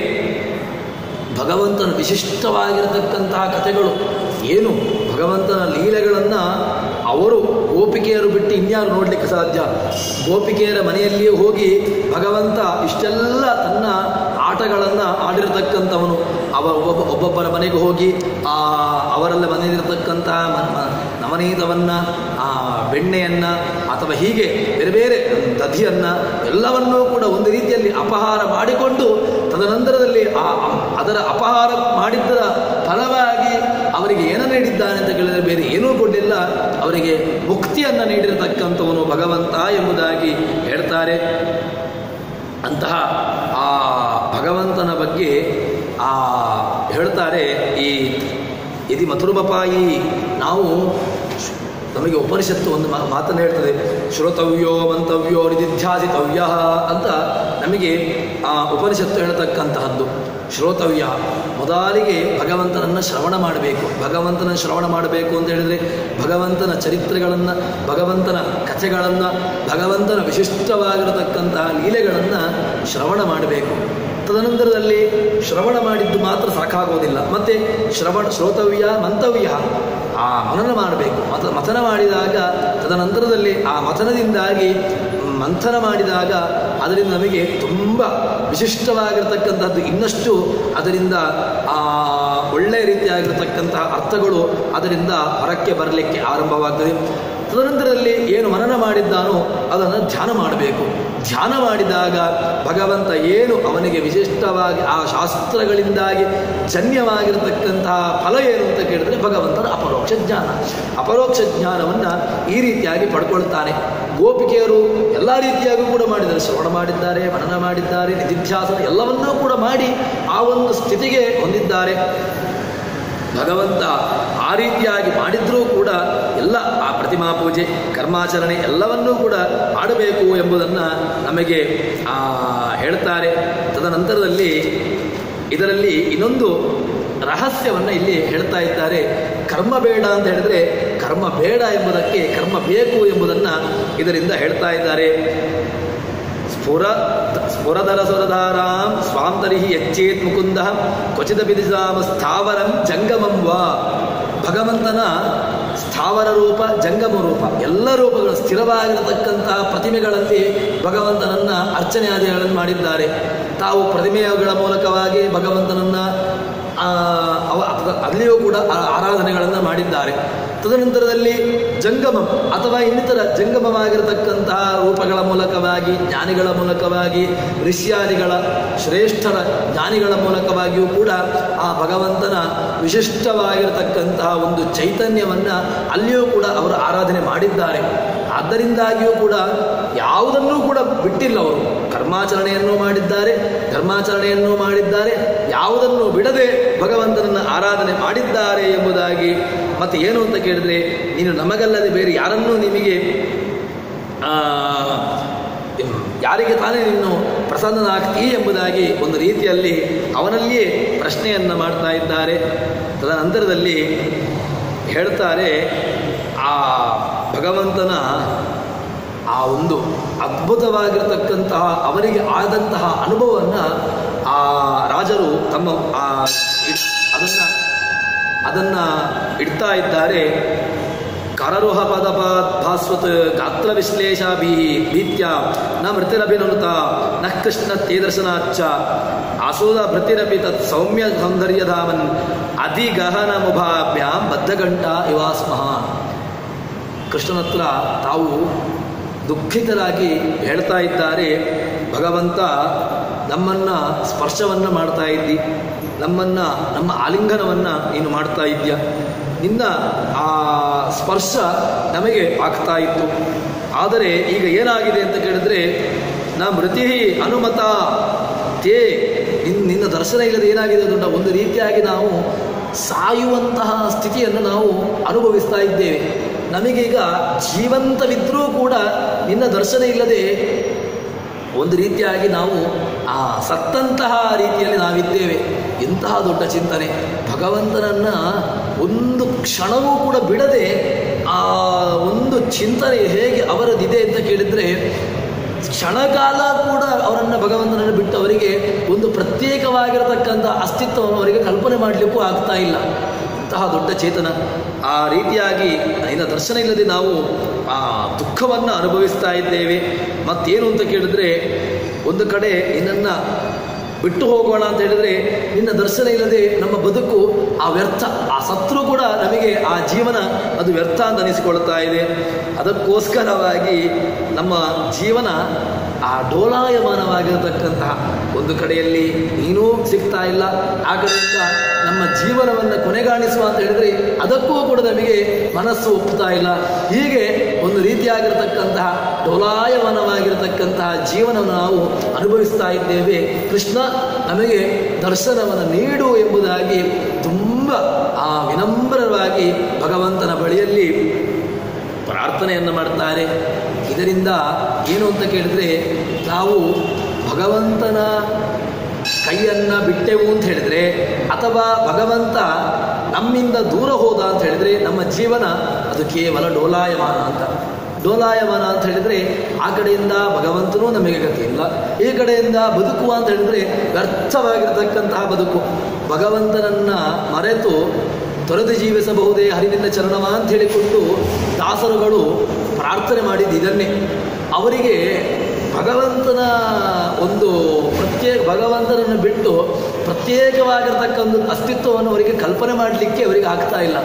ಭಗವಂತನ ವಿಶಿಷ್ಟವಾಗಿರತಕ್ಕಂತಹ ಕಥೆಗಳು ಏನು, ಭಗವಂತನ ಲೀಲೆಗಳನ್ನು ಅವರು ಗೋಪಿಕೆಯರು ಬಿಟ್ಟು ಇನ್ಯಾರು ನೋಡಲಿಕ್ಕೆ ಸಾಧ್ಯ? ಗೋಪಿಕೆಯರ ಮನೆಯಲ್ಲಿಯೇ ಹೋಗಿ ಭಗವಂತ ಇಷ್ಟೆಲ್ಲ ತನ್ನ ಆಟಗಳನ್ನು ಆಡಿರತಕ್ಕಂಥವನು. ಒಬ್ಬೊಬ್ಬರ ಮನೆಗೆ ಹೋಗಿ ಅವರೆಲ್ಲ ಮನೆಯಲ್ಲಿರತಕ್ಕಂತಹ ನವನೀತವನ್ನು, ಬೆಣ್ಣೆಯನ್ನು ಅಥವಾ ಹೀಗೆ ಬೇರೆ ಬೇರೆ ದಧಿಯನ್ನು ಎಲ್ಲವನ್ನೂ ಕೂಡ ಒಂದು ರೀತಿಯಲ್ಲಿ ಅಪಹಾರ ಮಾಡಿಕೊಂಡು ತದನಂತರದಲ್ಲಿ ಅದರ ಅಪಹಾರ ಮಾಡಿದ್ದರ ಫಲವಾಗಿ ಅವರಿಗೆ ಏನನ್ನು ನೀಡಿದ್ದಾನೆ ಅಂತ ಕೇಳಿದರೆ ಬೇರೆ ಏನೂ ಕೊಡಲಿಲ್ಲ, ಅವರಿಗೆ ಮುಕ್ತಿಯನ್ನು ನೀಡಿರತಕ್ಕಂಥವನು ಭಗವಂತ ಎಂಬುದಾಗಿ ಹೇಳ್ತಾರೆ. ಅಂತಹ ಆ ಭಗವಂತನ ಬಗ್ಗೆ ಹೇಳ್ತಾರೆ. ಈ ಯದಿ ಮಥುರುಮಪಾಯಿ, ನಾವು ನಮಗೆ ಉಪನಿಷತ್ತು ಒಂದು ಮಾತನ್ನು ಹೇಳ್ತದೆ, ಶ್ರೋತವ್ಯೋ ಮಂತವ್ಯೋ ನಿಧಿಧ್ಯಾಸಿತವ್ಯ ಅಂತ ನಮಗೆ ಆ ಉಪನಿಷತ್ತು ಹೇಳ್ತಕ್ಕಂತಹದ್ದು. ಶ್ರೋತವ್ಯ, ಮೊದಲಿಗೆ ಭಗವಂತನನ್ನು ಶ್ರವಣ ಮಾಡಬೇಕು. ಭಗವಂತನ ಶ್ರವಣ ಮಾಡಬೇಕು ಅಂತ ಹೇಳಿದರೆ ಭಗವಂತನ ಚರಿತ್ರೆಗಳನ್ನು, ಭಗವಂತನ ಕಥೆಗಳನ್ನು, ಭಗವಂತನ ವಿಶಿಷ್ಟವಾಗಿರತಕ್ಕಂತಹ ಲೀಲೆಗಳನ್ನು ಶ್ರವಣ ಮಾಡಬೇಕು. ತದನಂತರದಲ್ಲಿ ಶ್ರವಣ ಮಾಡಿದ್ದು ಮಾತ್ರ ಸಾಕಾಗೋದಿಲ್ಲ, ಮತ್ತು ಶ್ರೋತವ್ಯ ಮಂತವ್ಯ, ಆ ಮನನ ಮಾಡಬೇಕು. ಮಥನ ಮಾಡಿದಾಗ ತದನಂತರದಲ್ಲಿ ಆ ಮಥನದಿಂದಾಗಿ ಮಂಥನ ಮಾಡಿದಾಗ ಅದರಿಂದ ನಮಗೆ ತುಂಬ ವಿಶಿಷ್ಟವಾಗಿರತಕ್ಕಂಥದ್ದು, ಇನ್ನಷ್ಟು ಅದರಿಂದ ಒಳ್ಳೆಯ ರೀತಿಯಾಗಿರತಕ್ಕಂತಹ ಅರ್ಥಗಳು ಅದರಿಂದ ಹೊರಕ್ಕೆ ಬರಲಿಕ್ಕೆ ಆರಂಭವಾಗ್ತದೆ. ತದನಂತರದಲ್ಲಿ ಏನು ಮನನ ಮಾಡಿದ್ದಾನೋ ಅದನ್ನು ಧ್ಯಾನ ಮಾಡಬೇಕು. ಧ್ಯಾನ ಮಾಡಿದಾಗ ಭಗವಂತ ಏನು ಅವನಿಗೆ ವಿಶಿಷ್ಟವಾಗಿ ಆ ಶಾಸ್ತ್ರಗಳಿಂದಾಗಿ ಜನ್ಯವಾಗಿರತಕ್ಕಂತಹ ಫಲ ಏನು ಅಂತ ಕೇಳಿದ್ರೆ ಭಗವಂತನ ಅಪರೋಕ್ಷ ಜ್ಞಾನ. ಅಪರೋಕ್ಷ ಜ್ಞಾನವನ್ನು ಈ ರೀತಿಯಾಗಿ ಪಡ್ಕೊಳ್ತಾನೆ. ಗೋಪಿಕೆಯರು ಎಲ್ಲ ರೀತಿಯಾಗೂ ಕೂಡ ಮಾಡಿದ್ದಾರೆ, ಶ್ರವಣ ಮಾಡಿದ್ದಾರೆ, ಮನನ ಮಾಡಿದ್ದಾರೆ, ನಿಧಿಧ್ಯಾಸನ ಎಲ್ಲವನ್ನೂ ಕೂಡ ಮಾಡಿ ಆ ಒಂದು ಸ್ಥಿತಿಗೆ ಹೊಂದಿದ್ದಾರೆ. ಭಗವಂತ ಆ ರೀತಿಯಾಗಿ ಮಾಡಿದ್ರೂ ಕೂಡ ಎಲ್ಲ ಆ ಪ್ರತಿಮಾ ಪೂಜೆ, ಕರ್ಮಾಚರಣೆ ಎಲ್ಲವನ್ನೂ ಕೂಡ ಮಾಡಬೇಕು ಎಂಬುದನ್ನು ನಮಗೆ ಹೇಳ್ತಾರೆ. ತದನಂತರದಲ್ಲಿ ಇದರಲ್ಲಿ ಇನ್ನೊಂದು ರಹಸ್ಯವನ್ನು ಇಲ್ಲಿ ಹೇಳ್ತಾ ಇದ್ದಾರೆ. ಕರ್ಮ ಬೇಡ ಅಂತ ಹೇಳಿದ್ರೆ ಕರ್ಮ ಬೇಡ ಎಂಬುದಕ್ಕೆ ಕರ್ಮ ಬೇಕು ಎಂಬುದನ್ನು ಇದರಿಂದ ಹೇಳ್ತಾ ಇದ್ದಾರೆ. ಸ್ಫುರಧರ ಸುರಧಾರಾಂ ಸ್ವಾಂತರಿಹಿ ಯಚ್ಚೇತ್ ಮುಕುಂದ ಕ್ವಚಿತ ಬಿದಿಸಾಮ ಸ್ಥಾವರಂ ಜಂಗಮಂ ವಾ. ಭಗವಂತನ ಸ್ಥಾವರ ರೂಪ, ಜಂಗಮ ರೂಪ, ಎಲ್ಲ ರೂಪಗಳು ಸ್ಥಿರವಾಗಿರತಕ್ಕಂತಹ ಪ್ರತಿಮೆಗಳಲ್ಲಿ ಭಗವಂತನನ್ನು ಅರ್ಚನೆಯಾದಿಗಳನ್ನು ಮಾಡಿದ್ದಾರೆ. ತಾವು ಪ್ರತಿಮೆಗಳ ಮೂಲಕವಾಗಿ ಭಗವಂತನನ್ನು ಅಲ್ಲಿಯೂ ಕೂಡ ಆರಾಧನೆಗಳನ್ನು ಮಾಡಿದ್ದಾರೆ. ತದನಂತರದಲ್ಲಿ ಜಂಗಮ ಅಥವಾ ಇನ್ನಿತರ ಜಂಗಮವಾಗಿರತಕ್ಕಂತಹ ರೂಪಗಳ ಮೂಲಕವಾಗಿ, ಜ್ಞಾನಿಗಳ ಮೂಲಕವಾಗಿ, ಋಷ್ಯಾದಿಗಳ ಶ್ರೇಷ್ಠರ ಜ್ಞಾನಿಗಳ ಮೂಲಕವಾಗಿಯೂ ಕೂಡ ಆ ಭಗವಂತನ ವಿಶಿಷ್ಟವಾಗಿರತಕ್ಕಂತಹ ಒಂದು ಚೈತನ್ಯವನ್ನು ಅಲ್ಲಿಯೂ ಕೂಡ ಅವರು ಆರಾಧನೆ ಮಾಡಿದ್ದಾರೆ. ಆದ್ದರಿಂದಾಗಿಯೂ ಕೂಡ ಯಾವುದನ್ನೂ ಕೂಡ ಬಿಟ್ಟಿಲ್ಲ. ಅವರು ಕರ್ಮಾಚರಣೆಯನ್ನು ಮಾಡಿದ್ದಾರೆ, ಧರ್ಮಾಚರಣೆಯನ್ನು ಮಾಡಿದ್ದಾರೆ, ಯಾವುದನ್ನು ಬಿಡದೆ ಭಗವಂತನನ್ನು ಆರಾಧನೆ ಮಾಡಿದ್ದಾರೆ ಎಂಬುದಾಗಿ. ಮತ್ತು ಏನು ಅಂತ ಕೇಳಿದ್ರೆ, ನೀನು ನಮಗಲ್ಲದೆ ಬೇರೆ ಯಾರನ್ನೂ ನಿಮಗೆ ಯಾರಿಗೆ ತಾನೇ ನೀನು ಪ್ರಸನ್ನನಾಗ್ತೀ ಎಂಬುದಾಗಿ ಒಂದು ರೀತಿಯಲ್ಲಿ ಅವನಲ್ಲಿಯೇ ಪ್ರಶ್ನೆಯನ್ನು ಮಾಡ್ತಾ ಇದ್ದಾರೆ. ತದನಂತರದಲ್ಲಿ ಹೇಳ್ತಾರೆ, ಆ ಭಗವಂತನ ಆ ಒಂದು ಅದ್ಭುತವಾಗಿರತಕ್ಕಂತಹ ಅವರಿಗೆ ಆದಂತಹ ಅನುಭವವನ್ನು ಆ ರಾಜರು ತಮ್ಮ ಅದನ್ನು ಇಡ್ತಾ ಇದ್ದಾರೆ. ಕರರುಹ ಪದಪಾತ್ ಭಾಸ್ವತ್ ಗಾತ್ರ ವಿಶ್ಲೇಷಾಭಿ ಭೀತ್ಯ ನ ಮೃತಿರಭಿನುತ ನ ಕೃಷ್ಣ ತೇದರ್ಶನಾಚ್ಚ ಆಸೂದ ಭೃತಿರಪಿ ತತ್ ಸೌಮ್ಯ ಸೌಂದರ್ಯಧಾಮನ್ ಅಧಿಗಹನ ಮುಭಾಭ್ಯಾಂ ಬದ್ಧಗಂಟ ಇವಾಸ್ಮಃ. ಕೃಷ್ಣನತ್ರ ತಾವು ದುಃಖಿತರಾಗಿ ಹೇಳ್ತಾ ಇದ್ದಾರೆ, ಭಗವಂತ ನಮ್ಮನ್ನು ಸ್ಪರ್ಶವನ್ನು ಮಾಡ್ತಾ ಇದ್ದಿ, ನಮ್ಮ ಆಲಿಂಗನವನ್ನು ನೀನು ಮಾಡ್ತಾ ಇದ್ದೀಯ, ನಿನ್ನ ಆ ಸ್ಪರ್ಶ ನಮಗೆ ಆಗ್ತಾ ಇತ್ತು. ಆದರೆ ಈಗ ಏನಾಗಿದೆ ಅಂತ ಕೇಳಿದ್ರೆ, ನಾ ಮೃತಿ ಅನುಮತ ತೇ ನಿನ್ನ ದರ್ಶನ ಇಲ್ಲದೆ ಏನಾಗಿದೆ ಅಂತ ಒಂದು ರೀತಿಯಾಗಿ ನಾವು ಸಾಯುವಂತಹ ಸ್ಥಿತಿಯನ್ನು ನಾವು ಅನುಭವಿಸ್ತಾ ಇದ್ದೇವೆ. ನಮಗೀಗ ಜೀವಂತವಿದ್ರೂ ಕೂಡ ನಿನ್ನ ದರ್ಶನ ಇಲ್ಲದೆ ಒಂದು ರೀತಿಯಾಗಿ ನಾವು ಆ ಸತ್ತಂತಹ ರೀತಿಯಲ್ಲಿ ನಾವಿದ್ದೇವೆ. ಇಂತಹ ದೊಡ್ಡ ಚಿಂತನೆ. ಭಗವಂತನನ್ನು ಒಂದು ಕ್ಷಣವೂ ಕೂಡ ಬಿಡದೆ ಆ ಒಂದು ಚಿಂತನೆ ಹೇಗೆ ಅವರದಿದೆ ಅಂತ ಕೇಳಿದರೆ, ಕ್ಷಣಕಾಲ ಕೂಡ ಅವರನ್ನು ಭಗವಂತನನ್ನು ಬಿಟ್ಟು ಅವರಿಗೆ ಒಂದು ಪ್ರತ್ಯೇಕವಾಗಿರತಕ್ಕಂಥ ಅಸ್ತಿತ್ವವನ್ನು ಅವರಿಗೆ ಕಲ್ಪನೆ ಮಾಡಲಿಕ್ಕೂ ಆಗ್ತಾ ಇಲ್ಲ. ಇಂತಹ ದೊಡ್ಡ ಚೇತನ. ಆ ರೀತಿಯಾಗಿ ನಿನ್ನ ದರ್ಶನ ಇಲ್ಲದೆ ನಾವು ಆ ದುಃಖವನ್ನು ಅನುಭವಿಸ್ತಾ ಇದ್ದೇವೆ. ಮತ್ತೇನು ಅಂತ ಕೇಳಿದ್ರೆ, ಒಂದು ಕಡೆ ನಿನ್ನನ್ನು ಬಿಟ್ಟು ಹೋಗೋಣ ಅಂತ ಹೇಳಿದರೆ ನಿನ್ನ ದರ್ಶನ ಇಲ್ಲದೆ ನಮ್ಮ ಬದುಕು ಆ ವ್ಯರ್ಥ. ಆ ಸತ್ರು ಕೂಡ ನಮಗೆ ಆ ಜೀವನ ಅದು ವ್ಯರ್ಥ ಅಂತ ಅನಿಸಿಕೊಳ್ತಾ ಇದೆ. ಅದಕ್ಕೋಸ್ಕರವಾಗಿ ನಮ್ಮ ಜೀವನ ಆ ಡೋಲಾಯಮಾನವಾಗಿರತಕ್ಕಂತಹ ಒಂದು ಕಡೆಯಲ್ಲಿ ನೀನೂ ಸಿಗ್ತಾ ಇಲ್ಲ, ಆ ಕಡೆಯಿಂದ ನಮ್ಮ ಜೀವನವನ್ನು ಕೊನೆಗಾಣಿಸುವ ಅಂತ ಹೇಳಿದರೆ ಅದಕ್ಕೂ ಕೂಡ ನಮಗೆ ಮನಸ್ಸು ಒಪ್ಪುತ್ತಾ ಇಲ್ಲ. ಹೀಗೆ ಒಂದು ರೀತಿಯಾಗಿರತಕ್ಕಂತಹ ಡೋಲಾಯಮಾನವಾಗಿರತಕ್ಕಂತಹ ಜೀವನವನ್ನು ನಾವು ಅನುಭವಿಸ್ತಾ ಇದ್ದೇವೆ. ಕೃಷ್ಣ ನಮಗೆ ದರ್ಶನವನ್ನು ನೀಡು ಎಂಬುದಾಗಿ ತುಂಬ ಆ ವಿನಮ್ರವಾಗಿ ಭಗವಂತನ ಬಳಿಯಲ್ಲಿ ಪ್ರಾರ್ಥನೆಯನ್ನು ಮಾಡ್ತಾರೆ. ಇದರಿಂದ ಏನು ಅಂತ ಕೇಳಿದರೆ, ನಾವು ಭಗವಂತನ ಕೈಯನ್ನು ಬಿಟ್ಟೆವು ಅಂತ ಹೇಳಿದರೆ, ಅಥವಾ ಭಗವಂತ ನಮ್ಮಿಂದ ದೂರ ಹೋದ ಅಂತ ಹೇಳಿದರೆ ನಮ್ಮ ಜೀವನ ಅದು ಕೇವಲ ಡೋಲಾಯಮಾನ ಅಂತ. ಡೋಲಾಯಮಾನ ಅಂತ ಹೇಳಿದರೆ ಆ ಕಡೆಯಿಂದ ಭಗವಂತನೂ ನಮಗೆ ಗತಿ ಇಲ್ಲ, ಈ ಕಡೆಯಿಂದ ಬದುಕುವ ಅಂತ ಹೇಳಿದರೆ ವ್ಯರ್ಥವಾಗಿರತಕ್ಕಂತಹ ಬದುಕು. ಭಗವಂತನನ್ನು ಮರೆತು ತೊರೆದು ಜೀವಿಸಬಹುದೇ ಹರಿನಿಂದ ಚರಣವ ಅಂತ ಹೇಳಿಕೊಂಡು ದಾಸರುಗಳು ಪ್ರಾರ್ಥನೆ ಮಾಡಿದ್ದು ಇದನ್ನೇ. ಅವರಿಗೆ ಭಗವಂತನ ಒಂದು ಭಗವಂತನನ್ನು ಬಿಟ್ಟು ಪ್ರತ್ಯೇಕವಾಗಿರತಕ್ಕ ಒಂದು ಅಸ್ತಿತ್ವವನ್ನು ಅವರಿಗೆ ಕಲ್ಪನೆ ಮಾಡಲಿಕ್ಕೆ ಅವರಿಗೆ ಆಗ್ತಾ ಇಲ್ಲ.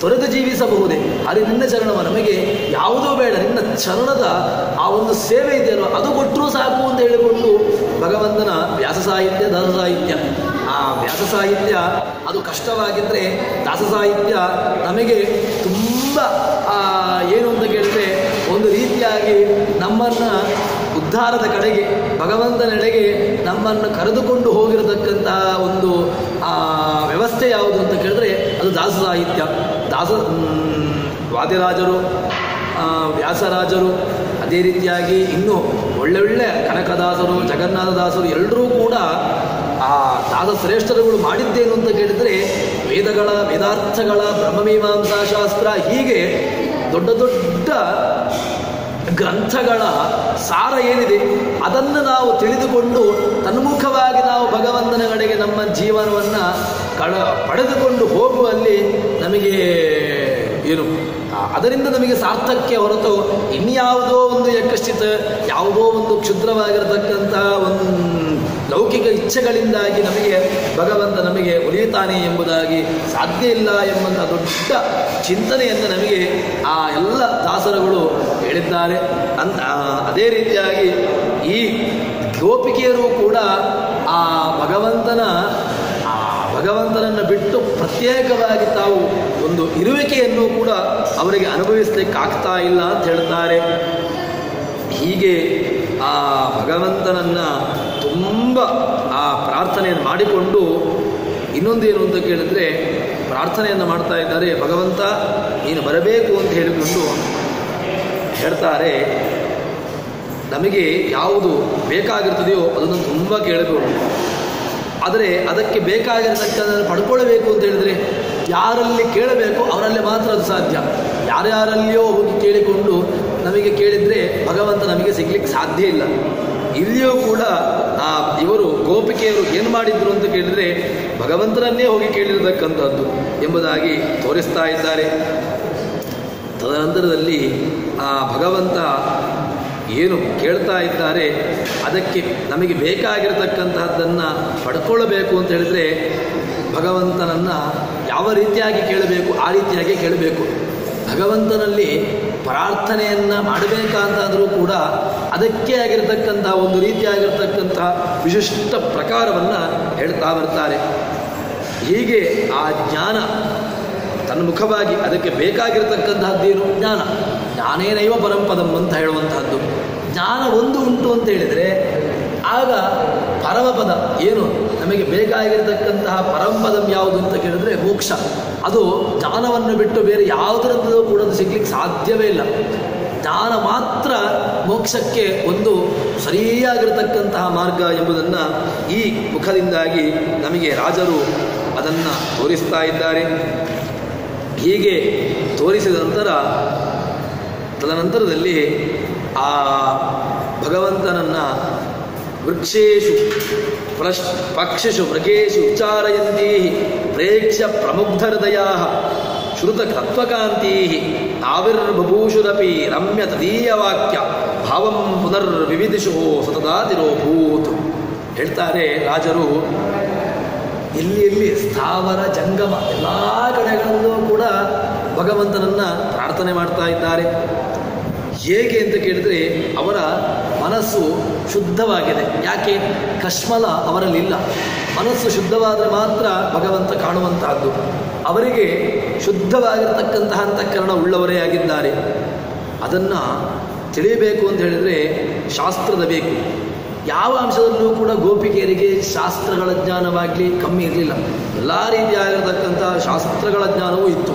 ತೊರೆದು ಜೀವಿಸಬಹುದೇ ಹರಿ ನಿನ್ನ ಚರಣವ, ನಮಗೆ ಯಾವುದೂ ಬೇಡ, ನಿನ್ನ ಚರಣದ ಆ ಒಂದು ಸೇವೆ ಇದೆಯಲ್ವ ಅದು ಕೊಟ್ಟರೂ ಸಾಕು ಅಂತ ಹೇಳಿಕೊಂಡು ಭಗವಂತನ ವ್ಯಾಸ ಸಾಹಿತ್ಯ, ದಾಸ ಸಾಹಿತ್ಯ, ಆ ವ್ಯಾಸ ಸಾಹಿತ್ಯ ಅದು ಕಷ್ಟವಾಗಿದ್ದರೆ ದಾಸ ಸಾಹಿತ್ಯ ನಮಗೆ ತುಂಬ ಏನು ಅಂತ ಕೇಳಿದರೆ ಒಂದು ರೀತಿಯಾಗಿ ನಮ್ಮನ್ನು ಉದ್ಧಾರದ ಕಡೆಗೆ, ಭಗವಂತನೆಡೆಗೆ ನಮ್ಮನ್ನು ಕರೆದುಕೊಂಡು ಹೋಗಿರತಕ್ಕಂತಹ ಒಂದು ವ್ಯವಸ್ಥೆ ಯಾವುದು ಅಂತ ಕೇಳಿದ್ರೆ ಅದು ದಾಸ ಸಾಹಿತ್ಯ. ವಾದಿರಾಜರು, ವ್ಯಾಸರಾಜರು, ಅದೇ ರೀತಿಯಾಗಿ ಇನ್ನೂ ಒಳ್ಳೊಳ್ಳೆ ಕನಕದಾಸರು, ಜಗನ್ನಾಥದಾಸರು ಎಲ್ಲರೂ ಕೂಡ ಆ ದಾಸ ಶ್ರೇಷ್ಠರುಗಳು ಮಾಡಿದ್ದೇನು ಅಂತ ಕೇಳಿದರೆ ವೇದಾರ್ಥಗಳ ಬ್ರಹ್ಮಮೀಮಾಂಸಾ ಶಾಸ್ತ್ರ, ಹೀಗೆ ದೊಡ್ಡ ದೊಡ್ಡ ಗ್ರಂಥಗಳ ಸಾರ ಏನಿದೆ ಅದನ್ನು ನಾವು ತಿಳಿದುಕೊಂಡು ತನ್ಮುಖವಾಗಿ ನಾವು ಭಗವಂತನ ಕಡೆಗೆ ನಮ್ಮ ಜೀವನವನ್ನು ಪಡೆದುಕೊಂಡು ಹೋಗುವಲ್ಲಿ ನಮಗೆ ಏನು ಅದರಿಂದ ನಮಗೆ ಸಾರ್ಥಕ್ಯ ಹೊರತು ಇನ್ಯಾವುದೋ ಒಂದು ಯಕಶ್ಚಿತ ಯಾವುದೋ ಒಂದು ಕ್ಷುದ್ರವಾಗಿರತಕ್ಕಂತಹ ಒಂದು ಲೌಕಿಕ ಇಚ್ಛೆಗಳಿಂದಾಗಿ ನಮಗೆ ಭಗವಂತ ನಮಗೆ ಒಲಿಯುತ್ತಾನೆ ಎಂಬುದಾಗಿ ಸಾಧ್ಯ ಇಲ್ಲ ಎಂಬಂಥ ದೊಡ್ಡ ಚಿಂತನೆಯನ್ನು ನಮಗೆ ಆ ಎಲ್ಲ ದಾಸರುಗಳು ಹೇಳಿದ್ದಾರೆ. ಅದೇ ರೀತಿಯಾಗಿ ಈ ಗೋಪಿಕೆಯರು ಕೂಡ ಆ ಭಗವಂತನನ್ನು ಬಿಟ್ಟು ಪ್ರತ್ಯೇಕವಾಗಿ ತಾವು ಒಂದು ಇರುವಿಕೆಯನ್ನು ಕೂಡ ಅವರಿಗೆ ಅನುಭವಿಸಲಿಕ್ಕಾಗ್ತಾ ಇಲ್ಲ ಅಂತ ಹೇಳ್ತಾರೆ. ಹೀಗೆ ಆ ಭಗವಂತನನ್ನು ತುಂಬ ಆ ಪ್ರಾರ್ಥನೆಯನ್ನು ಮಾಡಿಕೊಂಡು ಇನ್ನೊಂದೇನು ಅಂತ ಕೇಳಿದರೆ ಪ್ರಾರ್ಥನೆಯನ್ನು ಮಾಡ್ತಾ ಇದ್ದಾರೆ. ಭಗವಂತ ನೀನು ಬರಬೇಕು ಅಂತ ಹೇಳಿಕೊಂಡು ಹೇಳ್ತಾರೆ, ನಮಗೆ ಯಾವುದು ಬೇಕಾಗಿರ್ತದೆಯೋ ಅದನ್ನು ತುಂಬ ಕೇಳಬೇಕು, ಆದರೆ ಅದಕ್ಕೆ ಬೇಕಾಗಿರತಕ್ಕಂಥದ್ದನ್ನು ಪಡ್ಕೊಳ್ಬೇಕು ಅಂತ ಹೇಳಿದರೆ ಯಾರಲ್ಲಿ ಕೇಳಬೇಕು ಅವರಲ್ಲಿ ಮಾತ್ರ ಅದು ಸಾಧ್ಯ. ಯಾರ್ಯಾರಲ್ಲಿಯೋ ಹೋಗಿ ಕೇಳಿಕೊಂಡು ನಮಗೆ ಕೇಳಿದರೆ ಭಗವಂತ ನಮಗೆ ಸಿಗ್ಲಿಕ್ಕೆ ಸಾಧ್ಯ ಇಲ್ಲ. ಇಲ್ಲಿಯೂ ಕೂಡ ಇವರು ಗೋಪಿಕೆಯರು ಏನು ಮಾಡಿದ್ರು ಅಂತ ಕೇಳಿದರೆ ಭಗವಂತನನ್ನೇ ಹೋಗಿ ಕೇಳಿರತಕ್ಕಂಥದ್ದು ಎಂಬುದಾಗಿ ತೋರಿಸ್ತಾ ಇದ್ದಾರೆ. ತದನಂತರದಲ್ಲಿ ಆ ಭಗವಂತ ಏನು ಕೇಳ್ತಾ ಇದ್ದಾರೆ ಅದಕ್ಕೆ ನಮಗೆ ಬೇಕಾಗಿರತಕ್ಕಂತಹದ್ದನ್ನು ಪಡ್ಕೊಳ್ಳಬೇಕು ಅಂತ ಹೇಳಿದರೆ ಭಗವಂತನನ್ನು ಯಾವ ರೀತಿಯಾಗಿ ಕೇಳಬೇಕು ಆ ರೀತಿಯಾಗಿ ಕೇಳಬೇಕು. ಭಗವಂತನಲ್ಲಿ ಪ್ರಾರ್ಥನೆಯನ್ನು ಮಾಡಬೇಕಂತಾದರೂ ಕೂಡ ಅದಕ್ಕೆ ಆಗಿರತಕ್ಕಂಥ ಒಂದು ರೀತಿಯಾಗಿರ್ತಕ್ಕಂಥ ವಿಶಿಷ್ಟ ಪ್ರಕಾರವನ್ನು ಹೇಳ್ತಾ ಬರ್ತಾರೆ. ಹೀಗೆ ಆ ಜ್ಞಾನ ತನ್ನ ಮುಖವಾಗಿ ಅದಕ್ಕೆ ಬೇಕಾಗಿರತಕ್ಕಂತಹದ್ದೇನು ಜ್ಞಾನ. ಜ್ಞಾನೇನೈವ ಪರಂಪದಂ ಅಂತ ಹೇಳುವಂತಹದ್ದು. ಜ್ಞಾನ ಒಂದು ಉಂಟು ಅಂತ ಹೇಳಿದರೆ ಆಗ ಪರಮಪದ ಏನು ನಮಗೆ ಬೇಕಾಗಿರತಕ್ಕಂತಹ ಪರಂಪದಂ ಯಾವುದು ಅಂತ ಕೇಳಿದ್ರೆ ಮೋಕ್ಷ. ಅದು ಜ್ಞಾನವನ್ನು ಬಿಟ್ಟು ಬೇರೆ ಯಾವುದರದ್ದು ಕೂಡ ಸಿಗ್ಲಿಕ್ಕೆ ಸಾಧ್ಯವೇ ಇಲ್ಲ. ಜ್ಞಾನ ಮಾತ್ರ ಮೋಕ್ಷಕ್ಕೆ ಒಂದು ಸರಿಯಾಗಿರತಕ್ಕಂತಹ ಮಾರ್ಗ ಎಂಬುದನ್ನು ಈ ಮುಖದಿಂದಾಗಿ ನಮಗೆ ರಾಜರು ಅದನ್ನು ತೋರಿಸ್ತಾ ಇದ್ದಾರೆ. ಹೀಗೆ ತೋರಿಸಿದ ನಂತರ ತದನಂತರದಲ್ಲಿ ಆ ಭಗವಂತನನ್ನು ವೃಕ್ಷೇಶು ಪಕ್ಷಿಷು ಮೃಗೇಶು ಉಚ್ಚಾರಯಂತೀ ಪ್ರೇಕ್ಷ್ಯ ಪ್ರಮುಗ್ಧಹೃದಯಾ ಶ್ರುತಕತ್ವಕಾಂತೀ ಆವಿರ್ಬಭೂಷುರಪಿ ರಮ್ಯ ತದೀಯವಾಕ್ಯ ಭಾವಂ ಪುನರ್ವಿವಿಧಿಷು ಸತದಾತಿರೋಭೂತ್. ಹೇಳ್ತಾರೆ ರಾಜರು, ಎಲ್ಲಿ ಸ್ಥಾವರ ಜಂಗಮ ಎಲ್ಲ ಕಡೆಗಳಲ್ಲೂ ಕೂಡ ಭಗವಂತನನ್ನು ಪ್ರಾರ್ಥನೆ ಮಾಡ್ತಾ ಇದ್ದಾರೆ. ಹೇಗೆ ಅಂತ ಕೇಳಿದರೆ ಅವರ ಮನಸ್ಸು ಶುದ್ಧವಾಗಿದೆ. ಯಾಕೆ? ಕಶ್ಮಲ ಅವರಲ್ಲಿಲ್ಲ. ಮನಸ್ಸು ಶುದ್ಧವಾದರೆ ಮಾತ್ರ ಭಗವಂತ ಕಾಣುವಂತಹದ್ದು. ಅವರಿಗೆ ಶುದ್ಧವಾಗಿರತಕ್ಕಂತಹ ಅಂತಃಕರಣ ಉಳ್ಳವರೇ ಆಗಿದ್ದಾರೆ. ಅದನ್ನು ತಿಳಿಯಬೇಕು ಅಂತ ಹೇಳಿದರೆ ಶಾಸ್ತ್ರದ ಬೇಕು. ಯಾವ ಅಂಶದಲ್ಲೂ ಕೂಡ ಗೋಪಿಕೆಯರಿಗೆ ಶಾಸ್ತ್ರಗಳ ಜ್ಞಾನವಾಗಲಿ ಕಮ್ಮಿ ಇರಲಿಲ್ಲ. ಎಲ್ಲ ರೀತಿಯಾಗಿರತಕ್ಕಂಥ ಶಾಸ್ತ್ರಗಳ ಜ್ಞಾನವೂ ಇತ್ತು.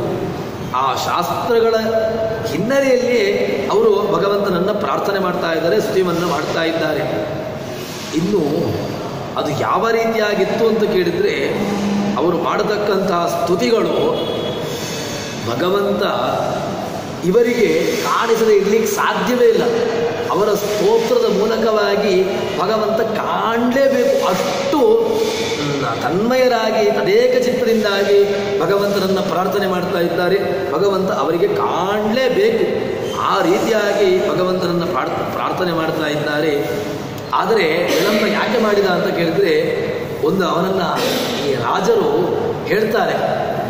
ಆ ಶಾಸ್ತ್ರಗಳ ಹಿನ್ನೆಲೆಯಲ್ಲಿಯೇ ಅವರು ಭಗವಂತನನ್ನು ಪ್ರಾರ್ಥನೆ ಮಾಡ್ತಾ ಇದ್ದಾರೆ, ಸ್ತುತಿಯನ್ನು ಮಾಡ್ತಾ ಇದ್ದಾರೆ. ಇನ್ನು ಅದು ಯಾವ ರೀತಿಯಾಗಿತ್ತು ಅಂತ ಕೇಳಿದರೆ ಅವರು ಮಾಡತಕ್ಕಂತಹ ಸ್ತುತಿಗಳು ಭಗವಂತ ಇವರಿಗೆ ಕಾಣಿಸದೆ ಇರಲಿಕ್ಕೆ ಸಾಧ್ಯವೇ ಇಲ್ಲ. ಅವರ ಸ್ತೋತ್ರದ ಮೂಲಕವಾಗಿ ಭಗವಂತ ಕಾಣಲೇಬೇಕು. ಅಷ್ಟು ತನ್ಮಯರಾಗಿ ತದೇಕ ಚಿತ್ತದಿಂದಾಗಿ ಭಗವಂತನನ್ನು ಪ್ರಾರ್ಥನೆ ಮಾಡ್ತಾ ಇದ್ದಾರೆ. ಭಗವಂತ ಅವರಿಗೆ ಕಾಣಲೇಬೇಕು. ಆ ರೀತಿಯಾಗಿ ಭಗವಂತನನ್ನು ಪ್ರಾರ್ಥನೆ ಮಾಡ್ತಾ ಇದ್ದಾರೆ. ಆದರೆ ವಿಳಂಬ ಯಾಕೆ ಮಾಡಿದ ಅಂತ ಕೇಳಿದರೆ ಒಂದು ಅವನನ್ನು ಈ ರಾಜರು ಹೇಳ್ತಾರೆ.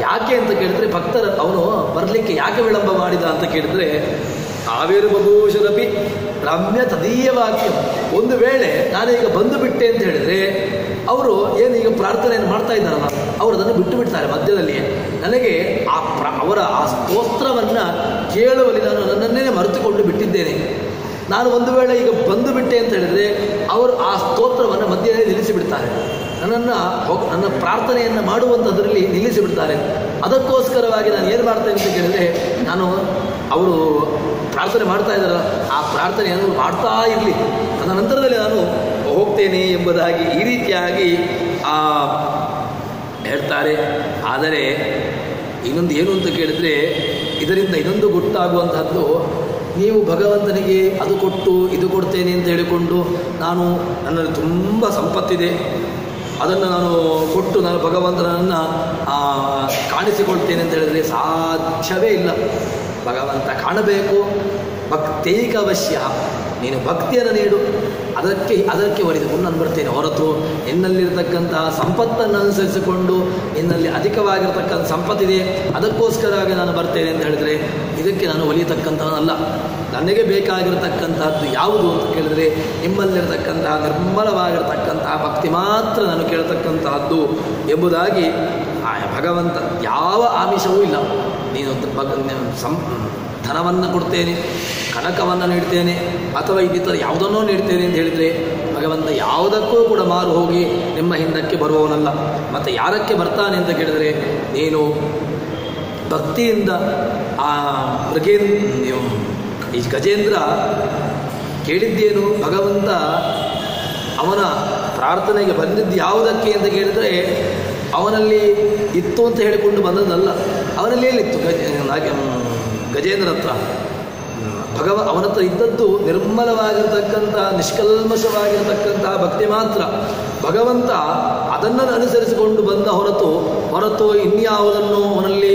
ಯಾಕೆ ಅಂತ ಕೇಳಿದರೆ ಭಕ್ತರ ಅವನು ಬರಲಿಕ್ಕೆ ಯಾಕೆ ವಿಳಂಬ ಮಾಡಿದ ಅಂತ ಕೇಳಿದರೆ ಆವಿರ್ಬಭೂಷುರಪಿ ರಮ್ಯ ತದೀಯ ವಾಕ್ಯ. ಒಂದು ವೇಳೆ ನಾನೀಗ ಬಂದು ಬಿಟ್ಟೆ ಅಂತ ಹೇಳಿದರೆ ಅವರು ಏನು ಈಗ ಪ್ರಾರ್ಥನೆಯನ್ನು ಮಾಡ್ತಾ ಇದ್ದಾರಲ್ಲ ಅವರು ಅದನ್ನು ಬಿಟ್ಟು ಬಿಡ್ತಾರೆ ಮಧ್ಯದಲ್ಲಿಯೇ. ನನಗೆ ಅವರ ಆ ಸ್ತೋತ್ರವನ್ನು ಕೇಳುವಲ್ಲಿ ನಾನು ನನ್ನನ್ನೇ ಮರೆತುಕೊಂಡು ಬಿಟ್ಟಿದ್ದೇನೆ. ನಾನು ಒಂದು ವೇಳೆ ಈಗ ಬಂದು ಬಿಟ್ಟೆ ಅಂತ ಹೇಳಿದರೆ ಅವರು ಆ ಸ್ತೋತ್ರವನ್ನು ಮಧ್ಯದಲ್ಲಿ ನಿಲ್ಲಿಸಿಬಿಡ್ತಾರೆ. ನನ್ನ ಪ್ರಾರ್ಥನೆಯನ್ನು ಮಾಡುವಂಥದ್ರಲ್ಲಿ ನಿಲ್ಲಿಸಿಬಿಡ್ತಾರೆ. ಅದಕ್ಕೋಸ್ಕರವಾಗಿ ನಾನು ಏನು ಮಾಡ್ತೇನೆ ಅಂತ ಕೇಳಿದರೆ ನಾನು ಅವರು ಪ್ರಾರ್ಥನೆ ಮಾಡ್ತಾ ಇದ್ದಾರಲ್ಲ ಆ ಪ್ರಾರ್ಥನೆಯನ್ನು ಮಾಡ್ತಾ ಇರಲಿ, ತದನಂತರದಲ್ಲಿ ನಾನು ಹೋಗ್ತೇನೆ ಎಂಬುದಾಗಿ ಈ ರೀತಿಯಾಗಿ ಹೇಳ್ತಾರೆ. ಆದರೆ ಇನ್ನೊಂದು ಏನು ಅಂತ ಕೇಳಿದರೆ ಇದರಿಂದ ಇನ್ನೊಂದು ಗೊತ್ತಾಗುವಂತಹದ್ದು, ನೀವು ಭಗವಂತನಿಗೆ ಅದು ಕೊಟ್ಟು ಇದು ಕೊಡ್ತೇನೆ ಅಂತ ಹೇಳಿಕೊಂಡು ನನ್ನಲ್ಲಿ ತುಂಬ ಸಂಪತ್ತಿದೆ ಅದನ್ನು ನಾನು ಕೊಟ್ಟು ನಾನು ಭಗವಂತನನ್ನು ಕಾಣಿಸಿಕೊಳ್ತೇನೆ ಅಂತ ಹೇಳಿದರೆ ಸಾಧ್ಯವೇ ಇಲ್ಲ. ಭಗವಂತ ಕಾಣಬೇಕು. ಭಕ್ತೈಕ ಅವಶ್ಯ. ನೀನು ಭಕ್ತಿಯನ್ನು ನೀಡು, ಅದಕ್ಕೆ ಒಲಿದುಕೊಂಡು ನಾನು ಬರ್ತೇನೆ ಹೊರತು ನಿನ್ನಲ್ಲಿರತಕ್ಕಂತಹ ಸಂಪತ್ತನ್ನು ಅನುಸರಿಸಿಕೊಂಡು ನಿನ್ನಲ್ಲಿ ಅಧಿಕವಾಗಿರತಕ್ಕಂಥ ಸಂಪತ್ತಿದೆ ಅದಕ್ಕೋಸ್ಕರವಾಗಿ ನಾನು ಬರ್ತೇನೆ ಅಂತ ಹೇಳಿದರೆ ಇದಕ್ಕೆ ನಾನು ಒಲಿಯತಕ್ಕಂಥವನಲ್ಲ. ನನಗೆ ಬೇಕಾಗಿರತಕ್ಕಂತಹದ್ದು ಯಾವುದು ಅಂತ ಕೇಳಿದರೆ ನಿಮ್ಮಲ್ಲಿರತಕ್ಕಂತಹ ನಿರ್ಮಲವಾಗಿರತಕ್ಕಂತಹ ಭಕ್ತಿ ಮಾತ್ರ ನಾನು ಕೇಳತಕ್ಕಂತಹದ್ದು ಎಂಬುದಾಗಿ ಭಗವಂತ ಯಾವ ಆಮಿಷವೂ ಇಲ್ಲ. ನೀನು ಧನವನ್ನು ಕೊಡ್ತೇನೆ, ಕನಕವನ್ನು ನೀಡ್ತೇನೆ ಅಥವಾ ಇನ್ನಿತರ ಯಾವುದನ್ನೋ ನೀಡ್ತೇನೆ ಅಂತ ಹೇಳಿದರೆ ಭಗವಂತ ಯಾವುದಕ್ಕೂ ಕೂಡ ಮಾರು ಹೋಗಿ ನಿಮ್ಮ ಹಿಂದಕ್ಕೆ ಬರುವವನಲ್ಲ. ಮತ್ತು ಯಾರಕ್ಕೆ ಬರ್ತಾನೆ ಅಂತ ಕೇಳಿದರೆ ನೀನು ಭಕ್ತಿಯಿಂದ ಈ ಗಜೇಂದ್ರ ಕೇಳಿದ್ದೇನು, ಭಗವಂತ ಅವನ ಪ್ರಾರ್ಥನೆಗೆ ಬಂದಿದ್ದು ಯಾವುದಕ್ಕೆ ಅಂತ ಕೇಳಿದರೆ ಅವನಲ್ಲಿ ಇತ್ತು ಅಂತ ಹೇಳಿಕೊಂಡು ಬಂದದ್ದಲ್ಲ. ಅವನಲ್ಲಿ ಏನಿತ್ತು ಗಜೇಂದ್ರ ಹತ್ರ ಅವನ ಹತ್ರ ಇದ್ದದ್ದು ನಿರ್ಮಲವಾಗಿರತಕ್ಕಂತಹ ನಿಷ್ಕಲ್ಮಶವಾಗಿರತಕ್ಕಂತಹ ಭಕ್ತಿ ಮಾತ್ರ. ಭಗವಂತ ಅದನ್ನು ಅನುಸರಿಸಿಕೊಂಡು ಬಂದ ಹೊರತು ಇನ್ಯಾವುದನ್ನು ಅವನಲ್ಲಿ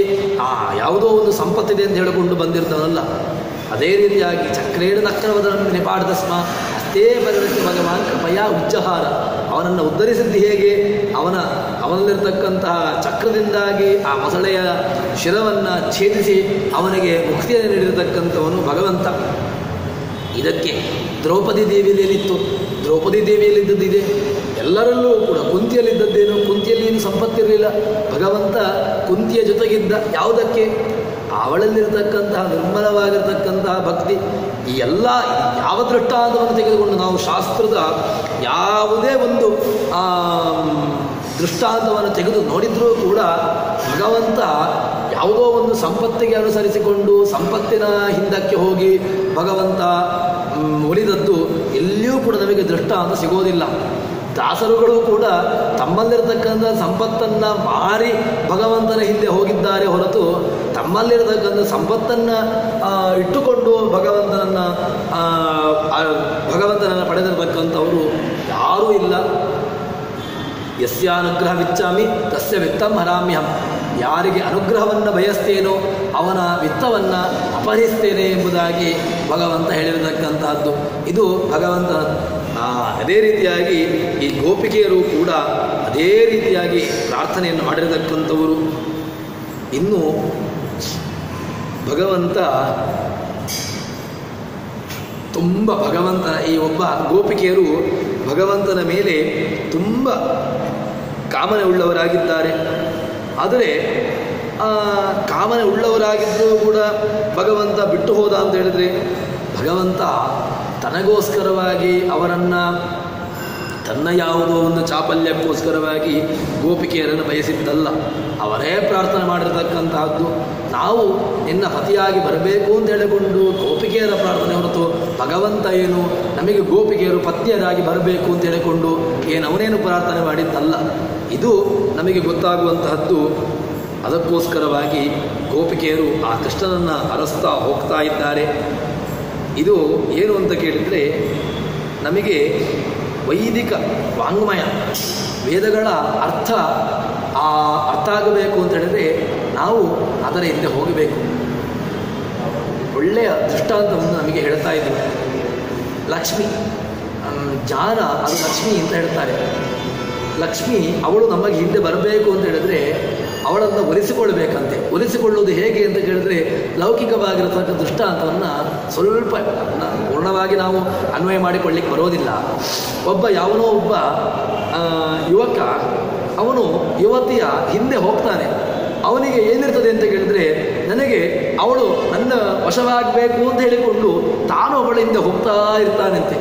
ಯಾವುದೋ ಒಂದು ಸಂಪತ್ತಿದೆ ಅಂತ ಹೇಳಿಕೊಂಡು ಬಂದಿರ್ತಾನಲ್ಲ. ಅದೇ ರೀತಿಯಾಗಿ ಚಕ್ರೇಣ ನಕ್ರವದನ್ನು ನಿಪಾಡಿದ ಸ್ಮ ಅಷ್ಟೇ ಪರಿಣತಿ ಭಗವಾನ್ ಕೃಪಯ ಉಜ್ಜಹಾರ. ಅವನನ್ನು ಉದ್ಧರಿಸಿದ್ದು ಹೇಗೆ? ಅವನಲ್ಲಿರ್ತಕ್ಕಂತಹ ಚಕ್ರದಿಂದಾಗಿ ಆ ಮೊಸಳೆಯ ಶಿರವನ್ನು ಛೇದಿಸಿ ಅವನಿಗೆ ಮುಕ್ತಿಯನ್ನು ನೀಡಿರತಕ್ಕಂಥವನು ಭಗವಂತ. ಇದಕ್ಕೆ ದ್ರೌಪದಿ ದೇವಿಯಲ್ಲಿತ್ತು. ದ್ರೌಪದಿ ದೇವಿಯಲ್ಲಿದ್ದದ್ದಿದೆ, ಎಲ್ಲರಲ್ಲೂ ಕೂಡ. ಕುಂತಿಯಲ್ಲಿದ್ದದ್ದೇನು? ಕುಂತಿಯಲ್ಲಿ ಸಂಪತ್ತಿರಲಿಲ್ಲ. ಭಗವಂತ ಕುಂತಿಯ ಜೊತೆಗಿದ್ದ. ಯಾವುದಕ್ಕೆ? ಅವಳಲ್ಲಿರತಕ್ಕಂತಹ ನಿರ್ಮಲವಾಗಿರತಕ್ಕಂತಹ ಭಕ್ತಿ. ಈ ಎಲ್ಲ ಯಾವ ದೃಷ್ಟಾಂತವನ್ನು ತೆಗೆದುಕೊಂಡು ನಾವು ಶಾಸ್ತ್ರದ ಯಾವುದೇ ಒಂದು ದೃಷ್ಟಾಂತವನ್ನು ತೆಗೆದು ನೋಡಿದ್ರೂ ಕೂಡ ಭಗವಂತ ಯಾವುದೋ ಒಂದು ಸಂಪತ್ತಿಗೆ ಅನುಸರಿಸಿಕೊಂಡು ಸಂಪತ್ತಿನ ಹಿಂದಕ್ಕೆ ಹೋಗಿ ಭಗವಂತ ಒಲಿದದ್ದು ಎಲ್ಲಿಯೂ ಕೂಡ ನಮಗೆ ದೃಷ್ಟಾಂತ ಸಿಗೋದಿಲ್ಲ. ದಾಸರುಗಳು ಕೂಡ ತಮ್ಮಲ್ಲಿರತಕ್ಕಂಥ ಸಂಪತ್ತನ್ನು ಮಾರಿ ಭಗವಂತನ ಹಿಂದೆ ಹೋಗಿದ್ದಾರೆ ಹೊರತು ತಮ್ಮಲ್ಲಿರತಕ್ಕಂಥ ಸಂಪತ್ತನ್ನು ಇಟ್ಟುಕೊಂಡು ಭಗವಂತನನ್ನು ಪಡೆದಿರತಕ್ಕಂಥವರು ಯಾರೂ ಇಲ್ಲ. ಯಸ್ಯಾನುಗ್ರಹವಿಚ್ಚಾಮಿ ತಸ್ಯ ವಿತ್ತಂ ಹರಾಮ್ಯಹಂ. ಯಾರಿಗೆ ಅನುಗ್ರಹವನ್ನು ಬಯಸ್ತೇನೋ ಅವನ ವಿತ್ತವನ್ನು ಅಪಹರಿಸ್ತೇನೆ ಎಂಬುದಾಗಿ ಭಗವಂತ ಹೇಳಿರತಕ್ಕಂತಹದ್ದು. ಇದು ಭಗವಂತ. ಅದೇ ರೀತಿಯಾಗಿ ಈ ಗೋಪಿಕೆಯರು ಕೂಡ ಅದೇ ರೀತಿಯಾಗಿ ಪ್ರಾರ್ಥನೆಯನ್ನು ಮಾಡಿರತಕ್ಕಂಥವರು. ಇನ್ನು ಭಗವಂತ ತುಂಬ ಈ ಒಬ್ಬ ಗೋಪಿಕೆಯರು ಭಗವಂತನ ಮೇಲೆ ತುಂಬ ಕಾಮನೆ ಉಳ್ಳವರಾಗಿದ್ದಾರೆ. ಆದರೆ ಕಾಮನೆ ಉಳ್ಳವರಾಗಿದ್ದರೂ ಕೂಡ ಭಗವಂತ ಬಿಟ್ಟು ಹೋದ ಅಂತ ಹೇಳಿದರೆ ಭಗವಂತ ತನಗೋಸ್ಕರವಾಗಿ ಅವರನ್ನು ತನ್ನ ಯಾವುದೋ ಒಂದು ಚಾಪಲ್ಯಕ್ಕೋಸ್ಕರವಾಗಿ ಗೋಪಿಕೆಯರನ್ನು ಬಯಸಿದ್ದಲ್ಲ. ಅವರೇ ಪ್ರಾರ್ಥನೆ ಮಾಡಿರತಕ್ಕಂತಹದ್ದು. ನಾವು ನಿನ್ನ ಪತಿಯಾಗಿ ಬರಬೇಕು ಅಂತ ಹೇಳಿಕೊಂಡು ಗೋಪಿಕೆಯರ ಪ್ರಾರ್ಥನೆ ಹೊರತು ಭಗವಂತ ಏನು ನಮಗೆ ಗೋಪಿಕೆಯರು ಪತ್ನಿಯರಾಗಿ ಬರಬೇಕು ಅಂತ ಹೇಳಿಕೊಂಡು ಅವನೇನು ಪ್ರಾರ್ಥನೆ ಮಾಡಿದ್ದಲ್ಲ. ಇದು ನಮಗೆ ಗೊತ್ತಾಗುವಂತಹದ್ದು. ಅದಕ್ಕೋಸ್ಕರವಾಗಿ ಗೋಪಿಕೆಯರು ಆ ಕೃಷ್ಣನನ್ನು ಅರಸ್ತಾ ಹೋಗ್ತಾ ಇದ್ದಾರೆ. ಇದು ಏನು ಅಂತ ಕೇಳಿದರೆ ನಮಗೆ ವೈದಿಕ ವಾಂಗ್ಮಯ ವೇದಗಳ ಅರ್ಥ ಆಗಬೇಕು ಅಂತ ಹೇಳಿದರೆ ನಾವು ಅದರ ಹಿಂದೆ ಹೋಗಬೇಕು. ಒಳ್ಳೆಯ ದೃಷ್ಟಾಂತವನ್ನು ನಮಗೆ ಹೇಳ್ತಾ ಇದ್ದೀವಿ. ಲಕ್ಷ್ಮಿ ಜಾನ ಅದು ಲಕ್ಷ್ಮಿ ಅಂತ ಹೇಳ್ತಾರೆ. ಲಕ್ಷ್ಮಿ ಅವಳು ನಮಗೆ ಹಿಂದೆ ಬರಬೇಕು ಅಂತ ಹೇಳಿದ್ರೆ ಅವಳನ್ನು ಒಲಿಸಿಕೊಳ್ಬೇಕಂತೆ. ಒಲಿಸಿಕೊಳ್ಳುವುದು ಹೇಗೆ ಅಂತ ಕೇಳಿದ್ರೆ ಲೌಕಿಕವಾಗಿರತಕ್ಕ ದೃಷ್ಟಾಂತವನ್ನು ಸ್ವಲ್ಪ ಪೂರ್ಣವಾಗಿ ನಾವು ಅನ್ವಯ ಮಾಡಿಕೊಳ್ಳಿಕ್ಕೆ ಬರೋದಿಲ್ಲ. ಯಾವನೋ ಒಬ್ಬ ಯುವಕ ಅವನು ಯುವತಿಯ ಹಿಂದೆ ಹೋಗ್ತಾನೆ. ಅವನಿಗೆ ಏನಿರ್ತದೆ ಅಂತ ಕೇಳಿದ್ರೆ ನನಗೆ ಅವಳು ನನ್ನ ವಶವಾಗಬೇಕು ಅಂತ ಹೇಳಿಕೊಂಡು ತಾನು ಅವಳ ಹಿಂದೆ ಹೋಗ್ತಾ ಇರ್ತಾನಂತೆ.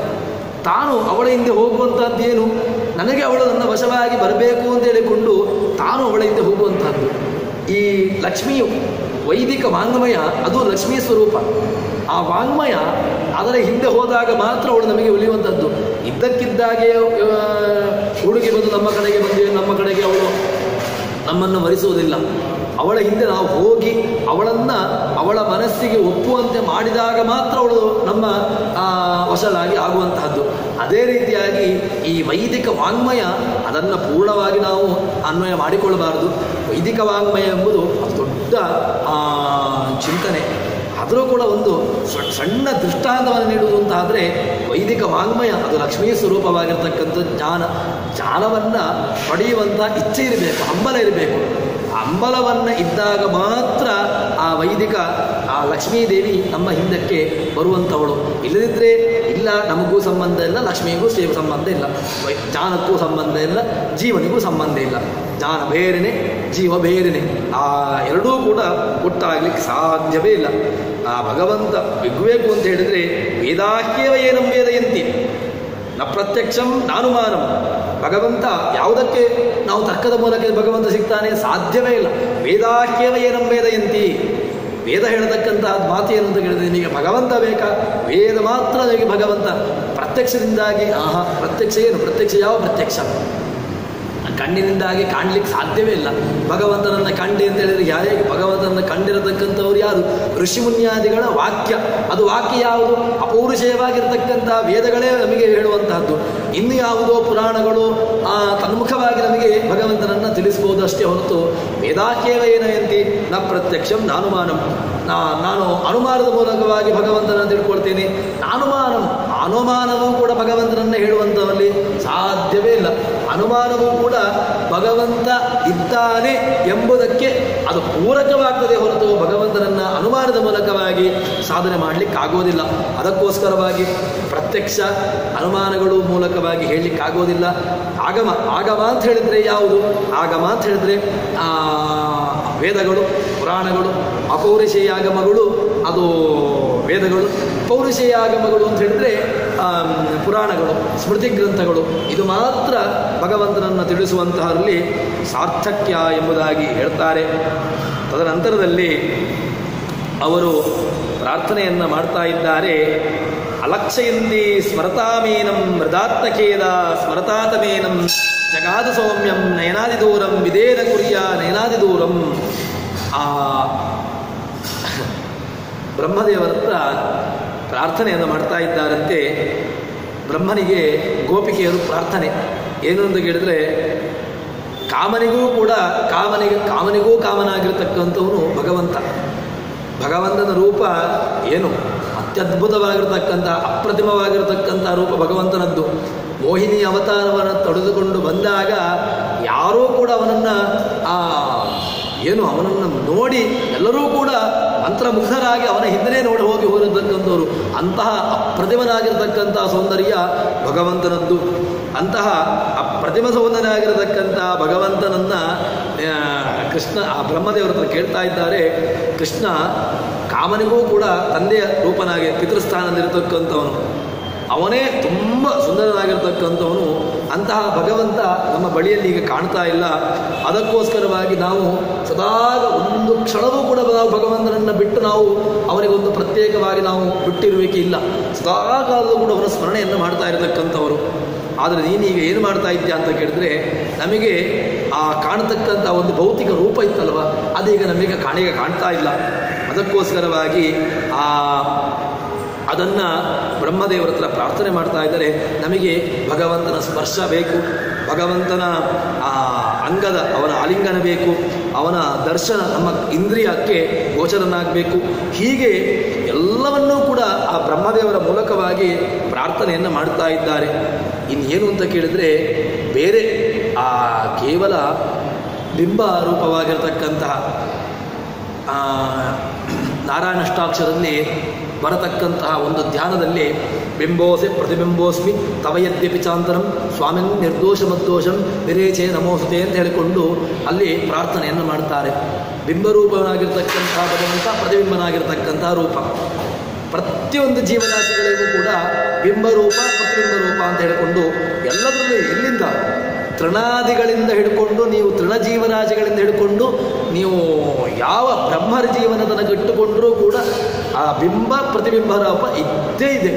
ತಾನು ಅವಳ ಹಿಂದೆ ಹೋಗುವಂಥದ್ದೇನು? ನನಗೆ ಅವಳು ನನ್ನ ವಶವಾಗಿ ಬರಬೇಕು ಅಂತ ಹೇಳಿಕೊಂಡು ತಾನು ಅವಳ ಹಿಂದೆ ಹೋಗುವಂಥದ್ದು. ಈ ಲಕ್ಷ್ಮಿಯು ವೈದಿಕ ವಾಂಗ್ಮಯ ಅದು ಲಕ್ಷ್ಮೀ ಸ್ವರೂಪ. ಆ ವಾಂಗ್ಮಯ ಅದರ ಹಿಂದೆ ಹೋದಾಗ ಮಾತ್ರ ಅವಳು ನಮಗೆ ಒಲಿಯುವಂಥದ್ದು. ಇದ್ದಕ್ಕಿದ್ದಾಗೆ ಹುಡುಗಿ ಬಂದು ನಮ್ಮ ಕಡೆಗೆ ಅವಳು ನಮ್ಮನ್ನು ವರಿಸುವುದಿಲ್ಲ. ಅವಳ ಹಿಂದೆ ನಾವು ಹೋಗಿ ಅವಳ ಮನಸ್ಸಿಗೆ ಒಪ್ಪುವಂತೆ ಮಾಡಿದಾಗ ಮಾತ್ರ ಅವಳು ನಮ್ಮ ವಶಲಾಗಿ ಆಗುವಂತಹದ್ದು. ಅದೇ ರೀತಿಯಾಗಿ ಈ ವೈದಿಕ ವಾಂಗ್ಮಯ ಅದನ್ನು ಪೂರ್ಣವಾಗಿ ನಾವು ಅನ್ವಯ ಮಾಡಿಕೊಳ್ಳಬಾರದು. ವೈದಿಕ ವಾಂಗ್ಮಯ ಎಂಬುದು ದೊಡ್ಡ ಚಿಂತನೆ. ಆದರೂ ಕೂಡ ಒಂದು ಸಣ್ಣ ದೃಷ್ಟಾಂತವನ್ನು ನೀಡುವುದು ಅಂತಾದರೆ ವೈದಿಕ ವಾಂಗ್ಮಯ ಅದು ಲಕ್ಷ್ಮೀ ಸ್ವರೂಪವಾಗಿರ್ತಕ್ಕಂಥ ಜ್ಞಾನವನ್ನು ಪಡೆಯುವಂಥ ಇಚ್ಛೆ ಇರಬೇಕು, ಹಂಬಲ ಇರಬೇಕು. ಹಂಬಲವನ್ನು ಇದ್ದಾಗ ಮಾತ್ರ ಆ ವೈದಿಕ ಆ ಲಕ್ಷ್ಮೀದೇವಿ ನಮ್ಮ ಹಿಂದಕ್ಕೆ ಬರುವಂಥವಳು. ಇಲ್ಲದಿದ್ದರೆ ಇಲ್ಲ, ನಮಗೂ ಸಂಬಂಧ ಇಲ್ಲ, ಲಕ್ಷ್ಮಿಗೂ ಸಂಬಂಧ ಇಲ್ಲ, ಜ್ಞಾನಕ್ಕೂ ಸಂಬಂಧ ಇಲ್ಲ, ಜೀವನಿಗೂ ಸಂಬಂಧ ಇಲ್ಲ. ಜ್ಞಾನ ಬೇರೆನೆ, ಜೀವ ಬೇರೆನೆ. ಆ ಎರಡೂ ಕೂಡ ಒಟ್ಟಾಗಲಿಕ್ಕೆ ಸಾಧ್ಯವೇ ಇಲ್ಲ. ಆ ಭಗವಂತ ಬಿಗ್ಬೇಕು ಅಂತ ಹೇಳಿದರೆ ವೇದಾಹ್ಯೇವ ಏನಂ ವೇದಯಂತಿ ನ ಪ್ರತ್ಯಕ್ಷಂ ನಾನುಮಾನಂ. ಭಗವಂತ ಯಾವುದಕ್ಕೆ ನಾವು ತರ್ಕದ ಮೂಲಕ ಭಗವಂತ ಸಿಗ್ತಾನೆ? ಸಾಧ್ಯವೇ ಇಲ್ಲ. ವೇದಾಹ್ಯೇವ ಏನಂ ವೇದಯಂತಿ. ವೇದ ಹೇಳತಕ್ಕಂತಹ ಮಾತು ಏನು ಅಂತ ಹೇಳಿದ್ರೆ ನಿಮಗೆ ಭಗವಂತ ಬೇಕಾ? ವೇದ ಮಾತ್ರ ನಿಮಗೆ ಭಗವಂತ. ಪ್ರತ್ಯಕ್ಷದಿಂದಾಗಿ ಪ್ರತ್ಯಕ್ಷ ಏನು? ಪ್ರತ್ಯಕ್ಷ ಯಾವ ಪ್ರತ್ಯಕ್ಷ? ಕಣ್ಣಿನಿಂದಾಗಿ ಕಾಣಲಿಕ್ಕೆ ಸಾಧ್ಯವೇ ಇಲ್ಲ. ಭಗವಂತನನ್ನು ಕಂಡೆ ಅಂತ ಹೇಳಿದರೆ ಹೇಗೆ ಭಗವಂತನನ್ನು ಕಂಡಿರತಕ್ಕಂಥವ್ರು ಯಾರು? ಋಷಿಮುನ್ಯಾದಿಗಳ ವಾಕ್ಯ. ಅದು ವಾಕ್ಯ ಯಾವುದು? ಅಪೌರುಷೇಯವಾಗಿರ್ತಕ್ಕಂಥ ವೇದಗಳೇ ನಮಗೆ ಹೇಳುವಂತಹದ್ದು. ಇನ್ನು ಯಾವುದೋ ಪುರಾಣಗಳು ತನ್ಮುಖವಾಗಿ ನಮಗೆ ಭಗವಂತನನ್ನು ತಿಳಿಸ್ಬೋದು ಅಷ್ಟೇ ಹೊರತು ವೇದಾಖ್ಯೇವ ಏನಯಂತಿ ನ ಪ್ರತ್ಯಕ್ಷಂ ನಾನುಮಾನಂ. ನಾನು ಅನುಮಾನದ ಮೂಲಕವಾಗಿ ಭಗವಂತನನ್ನು ತಿಳ್ಕೊಳ್ತೇನೆ. ಅನುಮಾನವೂ ಕೂಡ ಭಗವಂತನನ್ನು ಹೇಳುವಂಥವಲ್ಲಿ ಸಾಧ್ಯವೇ ಇಲ್ಲ. ಅನುಮಾನವೂ ಕೂಡ ಭಗವಂತ ಇದ್ದಾನೆ ಎಂಬುದಕ್ಕೆ ಅದು ಪೂರಕವಾಗ್ತದೆ ಹೊರತು ಭಗವಂತನನ್ನು ಅನುಮಾನದ ಮೂಲಕವಾಗಿ ಸಾಧನೆ ಮಾಡಲಿಕ್ಕಾಗೋದಿಲ್ಲ. ಅದಕ್ಕೋಸ್ಕರವಾಗಿ ಪ್ರತ್ಯಕ್ಷ ಅನುಮಾನಗಳು ಮೂಲಕವಾಗಿ ಹೇಳಲಿಕ್ಕಾಗೋದಿಲ್ಲ. ಆಗಮ ಅಂತ ಹೇಳಿದರೆ ಯಾವುದು? ಆಗಮ ಅಂತ ಹೇಳಿದರೆ ವೇದಗಳು, ಪುರಾಣಗಳು. ಅಪೌರುಷೇಯ ಆಗಮಗಳು ಅದು ವೇದಗಳು. ಪೌರುಷೇಯ ಆಗಮಗಳು ಅಂತ ಹೇಳಿದರೆ ಪುರಾಣಗಳು, ಸ್ಮೃತಿ ಗ್ರಂಥಗಳು. ಇದು ಮಾತ್ರ ಭಗವಂತನನ್ನು ತಿಳಿಸುವಂತಹರಲ್ಲಿ ಸಾರ್ಥಕ್ಯ ಎಂಬುದಾಗಿ ಹೇಳ್ತಾರೆ. ತದನಂತರದಲ್ಲಿ ಅವರು ಪ್ರಾರ್ಥನೆಯನ್ನು ಮಾಡ್ತಾ ಇದ್ದಾರೆ. ಅಲಕ್ಷಯಂತಿ ಸ್ಮರತಾಮೇನಂ ಮೃದಾತ್ಮಕೇದ ಸ್ಮರತಾತಮೇನಂ ಜಗಾದ ಸೌಮ್ಯಂ ನಯನಾದಿ ದೂರಂ ವಿದೇನ ಕುರ್ಯ ನಯನಾದಿ ದೂರಂ. ಬ್ರಹ್ಮದೇವರ ಹತ್ರ ಪ್ರಾರ್ಥನೆಯನ್ನು ಮಾಡ್ತಾ ಇದ್ದಾರಂತೆ. ಬ್ರಹ್ಮನಿಗೆ ಗೋಪಿಕೆಯರು ಪ್ರಾರ್ಥನೆ ಏನು ಅಂತ ಕೇಳಿದರೆ, ಕಾಮನಿಗೂ ಕಾಮನಾಗಿರ್ತಕ್ಕಂಥವನು ಭಗವಂತ. ಭಗವಂತನ ರೂಪ ಏನು ಅತ್ಯದ್ಭುತವಾಗಿರ್ತಕ್ಕಂಥ ಅಪ್ರತಿಮವಾಗಿರ್ತಕ್ಕಂಥ ರೂಪ ಭಗವಂತನದ್ದು. ಮೋಹಿನಿ ಅವತಾರವನ್ನು ತೊಡೆದುಕೊಂಡು ಬಂದಾಗ ಯಾರೂ ಕೂಡ ಅವನನ್ನು ನೋಡಿ ಎಲ್ಲರೂ ಕೂಡ ಮಂತ್ರಮುಗ್ಧರಾಗಿ ಅವನ ಹಿಂದೆ ಹೋಗಿ ಹೋಗಿರ್ತಕ್ಕಂಥವ್ರು. ಅಂತಹ ಅಪ್ರತಿಮನಾಗಿರ್ತಕ್ಕಂಥ ಸೌಂದರ್ಯ ಭಗವಂತನದ್ದು. ಅಂತಹ ಅಪ್ರತಿಮ ಸೌಂದರ್ಯನಾಗಿರತಕ್ಕಂಥ ಭಗವಂತನನ್ನು ಕೃಷ್ಣ ಬ್ರಹ್ಮದೇವರ ಹತ್ರ ಕೇಳ್ತಾ ಇದ್ದಾರೆ. ಕೃಷ್ಣ ಕಾಮನಿಗೂ ಕೂಡ ತಂದೆಯ ರೂಪನಾಗಿ ಪಿತೃಸ್ಥಾನದಲ್ಲಿರತಕ್ಕಂಥವನು, ಅವನೇ ತುಂಬ ಸುಂದರನಾಗಿರ್ತಕ್ಕಂಥವನು. ಅಂತಹ ಭಗವಂತ ನಮ್ಮ ಬಳಿಯಲ್ಲಿ ಈಗ ಕಾಣ್ತಾ ಇಲ್ಲ. ಅದಕ್ಕೋಸ್ಕರವಾಗಿ ನಾವು ಸದಾಗ ಒಂದು ಕ್ಷಣವೂ ಕೂಡ ನಾವು ಭಗವಂತನನ್ನು ಬಿಟ್ಟು ನಾವು ಅವನಿಗೊಂದು ಪ್ರತ್ಯೇಕವಾಗಿ ನಾವು ಬಿಟ್ಟಿರುವಿಕೆ ಇಲ್ಲ. ಸದಾಕಾಲದೂ ಕೂಡ ಅವನ ಸ್ಮರಣೆಯನ್ನು ಮಾಡ್ತಾ ಇರತಕ್ಕಂಥವರು. ಆದರೆ ನೀನೀಗ ಏನು ಮಾಡ್ತಾ ಇದ್ದೀಯ ಅಂತ ಕೇಳಿದ್ರೆ, ನಮಗೆ ಕಾಣತಕ್ಕಂಥ ಒಂದು ಭೌತಿಕ ರೂಪ ಇತ್ತಲ್ವ, ಅದೀಗ ನಮಗೆ ಕಾಣ್ತಾ ಇಲ್ಲ. ಅದಕ್ಕೋಸ್ಕರವಾಗಿ ಅದನ್ನು ಬ್ರಹ್ಮದೇವರ ಹತ್ರ ಪ್ರಾರ್ಥನೆ ಮಾಡ್ತಾ ಇದ್ದಾರೆ. ನಮಗೆ ಭಗವಂತನ ಸ್ಪರ್ಶ ಬೇಕು, ಭಗವಂತನ ಅಂಗದ ಅವನ ಆಲಿಂಗನ ಬೇಕು, ಅವನ ದರ್ಶನ ನಮ್ಮ ಇಂದ್ರಿಯಕ್ಕೆ ಗೋಚರನಾಗಬೇಕು. ಹೀಗೆ ಎಲ್ಲವನ್ನೂ ಕೂಡ ಆ ಬ್ರಹ್ಮದೇವರ ಮೂಲಕವಾಗಿ ಪ್ರಾರ್ಥನೆಯನ್ನು ಮಾಡ್ತಾ ಇದ್ದಾರೆ. ಇನ್ನೇನು ಅಂತ ಕೇಳಿದರೆ, ಬೇರೆ ಕೇವಲ ಬಿಂಬ ರೂಪವಾಗಿರತಕ್ಕಂತಹ ನಾರಾಯಣಾಷ್ಟಾಕ್ಷರಲ್ಲಿ ಬರತಕ್ಕಂತಹ ಒಂದು ಧ್ಯಾನದಲ್ಲಿ ಬಿಂಬೋಸೆ ಪ್ರತಿಬಿಂಬೋಸ್ಮಿ ತವ ಯದ್ಯಪಿ ಚಾಂತರಂ ಸ್ವಾಮಿನ್ ನಿರ್ದೋಷಮದ್ದೋಷಂ ವಿರೇಚೆ ನಮೋಸುತೆ ಅಂತ ಹೇಳಿಕೊಂಡು ಅಲ್ಲಿ ಪ್ರಾರ್ಥನೆಯನ್ನು ಮಾಡ್ತಾರೆ. ಬಿಂಬರೂಪನಾಗಿರ್ತಕ್ಕಂತಹ ಭಗವಂತ, ಪ್ರತಿಬಿಂಬನಾಗಿರ್ತಕ್ಕಂತಹ ರೂಪ. ಪ್ರತಿಯೊಂದು ಜೀವರಾಶಿಗಳಿಗೂ ಕೂಡ ಬಿಂಬರೂಪ ಪ್ರತಿಬಿಂಬ ರೂಪ ಅಂತ ಹೇಳಿಕೊಂಡು ಎಲ್ಲದರಲ್ಲೂ ಎಲ್ಲಿಂದ ತೃಣಾದಿಗಳಿಂದ ಹಿಡ್ಕೊಂಡು ನೀವು ತೃಣಜೀವರಾಶಿಗಳಿಂದ ಹಿಡ್ಕೊಂಡು ನೀವು ಯಾವ ಬ್ರಹ್ಮರ ಜೀವನ ತನಕ ಇಟ್ಟುಕೊಂಡರೂ ಕೂಡ ಆ ಬಿಂಬ ಪ್ರತಿಬಿಂಬ ರೂಪ ಇದ್ದೇ ಇದೆ.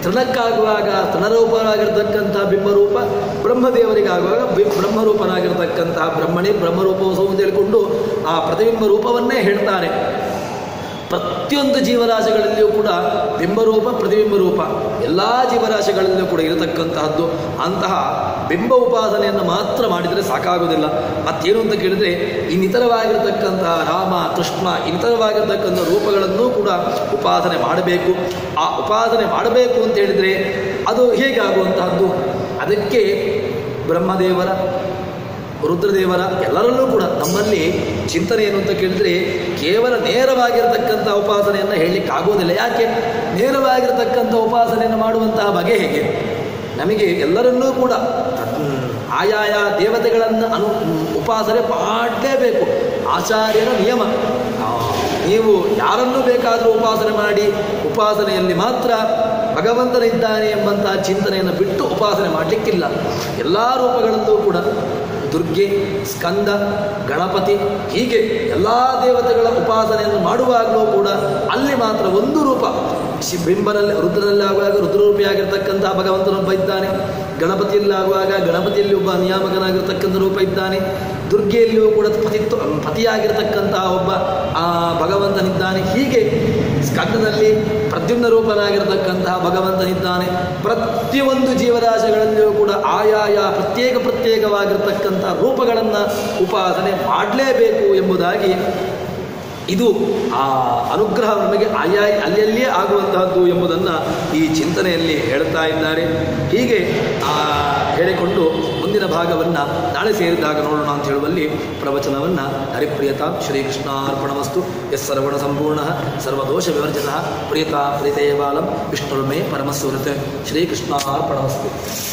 ತೃಣಕ್ಕಾಗುವಾಗ ತೃಣರೂಪನಾಗಿರ್ತಕ್ಕಂಥ ಬಿಂಬರೂಪ, ಬ್ರಹ್ಮದೇವರಿಗಾಗುವಾಗ ಬ್ರಹ್ಮರೂಪನಾಗಿರ್ತಕ್ಕಂತಹ ಬ್ರಹ್ಮರೂಪೋತ್ಸವ ಅಂತ ಹೇಳಿಕೊಂಡು ಆ ಪ್ರತಿಬಿಂಬ ರೂಪವನ್ನೇ ಹೇಳ್ತಾರೆ. ಪ್ರತಿಯೊಂದು ಜೀವರಾಶಿಗಳಲ್ಲಿಯೂ ಕೂಡ ಬಿಂಬರೂಪ ಪ್ರತಿಬಿಂಬ ರೂಪ ಎಲ್ಲ ಜೀವರಾಶಿಗಳಲ್ಲಿಯೂ ಕೂಡ ಇರತಕ್ಕಂತಹದ್ದು. ಅಂತಹ ಬಿಂಬ ಉಪಾಸನೆಯನ್ನು ಮಾತ್ರ ಮಾಡಿದರೆ ಸಾಕಾಗುವುದಿಲ್ಲ. ಮತ್ತೇನು ಅಂತ ಕೇಳಿದರೆ, ಇನ್ನಿತರವಾಗಿರತಕ್ಕಂತಹ ರಾಮ ಕೃಷ್ಣ ಇನ್ನಿತರವಾಗಿರ್ತಕ್ಕಂಥ ರೂಪಗಳನ್ನೂ ಕೂಡ ಉಪಾಸನೆ ಮಾಡಬೇಕು. ಆ ಉಪಾಸನೆ ಮಾಡಬೇಕು ಅಂತ ಹೇಳಿದರೆ ಅದು ಹೇಗೆ ಆಗುವಂತಹದ್ದು? ಅದಕ್ಕೆ ಬ್ರಹ್ಮದೇವರ, ರುದ್ರದೇವರ ಎಲ್ಲರಲ್ಲೂ ಕೂಡ ನಮ್ಮಲ್ಲಿ ಚಿಂತನೆ ಏನು ಅಂತ ಕೇಳಿದರೆ, ಕೇವಲ ನೇರವಾಗಿರತಕ್ಕಂಥ ಉಪಾಸನೆಯನ್ನು ಹೇಳಲಿಕ್ಕಾಗೋದಿಲ್ಲ. ಯಾಕೆ? ನೇರವಾಗಿರತಕ್ಕಂಥ ಉಪಾಸನೆಯನ್ನು ಮಾಡುವಂತಹ ಬಗೆ ಹೇಗೆ? ನಮಗೆ ಎಲ್ಲರನ್ನೂ ಕೂಡ ಆಯಾಯ ದೇವತೆಗಳನ್ನು ಉಪಾಸನೆ ಮಾಡಲೇಬೇಕು. ಆಚಾರ್ಯರ ನಿಯಮ. ನೀವು ಯಾರನ್ನೂ ಬೇಕಾದರೂ ಉಪಾಸನೆ ಮಾಡಿ, ಉಪಾಸನೆಯಲ್ಲಿ ಮಾತ್ರ ಭಗವಂತನಿದ್ದಾನೆ ಎಂಬಂತಹ ಚಿಂತನೆಯನ್ನು ಬಿಟ್ಟು ಉಪಾಸನೆ ಮಾಡಲಿಕ್ಕಿಲ್ಲ. ಎಲ್ಲ ರೂಪಗಳಲ್ಲೂ ಕೂಡ ದುರ್ಗೆ, ಸ್ಕಂದ, ಗಣಪತಿ ಹೀಗೆ ಎಲ್ಲ ದೇವತೆಗಳ ಉಪಾಸನೆಯನ್ನು ಮಾಡುವಾಗಲೂ ಕೂಡ ಅಲ್ಲಿ ಮಾತ್ರ ಒಂದು ರೂಪ ಬಿಂಬನಲ್ಲಿ ರುದ್ರನಲ್ಲಿ ಆಗುವಾಗ ರುದ್ರರೂಪಿಯಾಗಿರ್ತಕ್ಕಂತಹ ಭಗವಂತನೊಬ್ಬ ಇದ್ದಾನೆ. ಗಣಪತಿಯಲ್ಲಾಗುವಾಗ ಗಣಪತಿಯಲ್ಲಿ ಒಬ್ಬ ನಿಯಾಮಕನಾಗಿರ್ತಕ್ಕಂಥ ರೂಪ ಇದ್ದಾನೆ. ದುರ್ಗೆಯಲ್ಲಿಯೂ ಕೂಡ ಪತಿಯಾಗಿರ್ತಕ್ಕಂತಹ ಒಬ್ಬ ಭಗವಂತನಿದ್ದಾನೆ. ಹೀಗೆ ಸ್ಕಂದನಲ್ಲಿ ಪ್ರದ್ಯುಮ್ನ ರೂಪನಾಗಿರ್ತಕ್ಕಂತಹ ಭಗವಂತನಿದ್ದಾನೆ. ಪ್ರತಿಯೊಂದು ಜೀವರಾಶಿಗಳಲ್ಲಿಯೂ ಕೂಡ ಆಯಾಯ ಪ್ರತ್ಯೇಕವಾಗಿರ್ತಕ್ಕಂತಹ ರೂಪಗಳನ್ನು ಉಪಾಸನೆ ಮಾಡಲೇಬೇಕು ಎಂಬುದಾಗಿ ಇದು ಆ ಅನುಗ್ರಹ ನಮಗೆ ಅಲ್ಲಲ್ಲಿಯೇ ಆಗುವಂತಹದ್ದು ಎಂಬುದನ್ನು ಈ ಚಿಂತನೆಯಲ್ಲಿ ಹೇಳ್ತಾ ಇದ್ದಾರೆ. ಹೀಗೆ ಹೇಳಿಕೊಂಡು ಮುಂದಿನ ಭಾಗವನ್ನು ನಾಳೆ ಸೇರಿದಾಗ ನೋಡೋಣ ಅಂತ ಹೇಳುವಲ್ಲಿ ಪ್ರವಚನವನ್ನು ಹರಿಪ್ರಿಯತಾ ಶ್ರೀಕೃಷ್ಣಾರ್ಪಣಮಸ್ತು. ಯಸ್ಸರ್ವಣ ಸಂಪೂರ್ಣ ಸರ್ವದೋಷ ವಿವರ್ಜಿತ ಪ್ರಿಯತಾ ಪ್ರೀತೇವಾಲಂ ವಿಷ್ಣುರ್ಮೇ ಪರಮಸುಹೃತ್. ಶ್ರೀಕೃಷ್ಣಾರ್ಪಣಮಸ್ತು.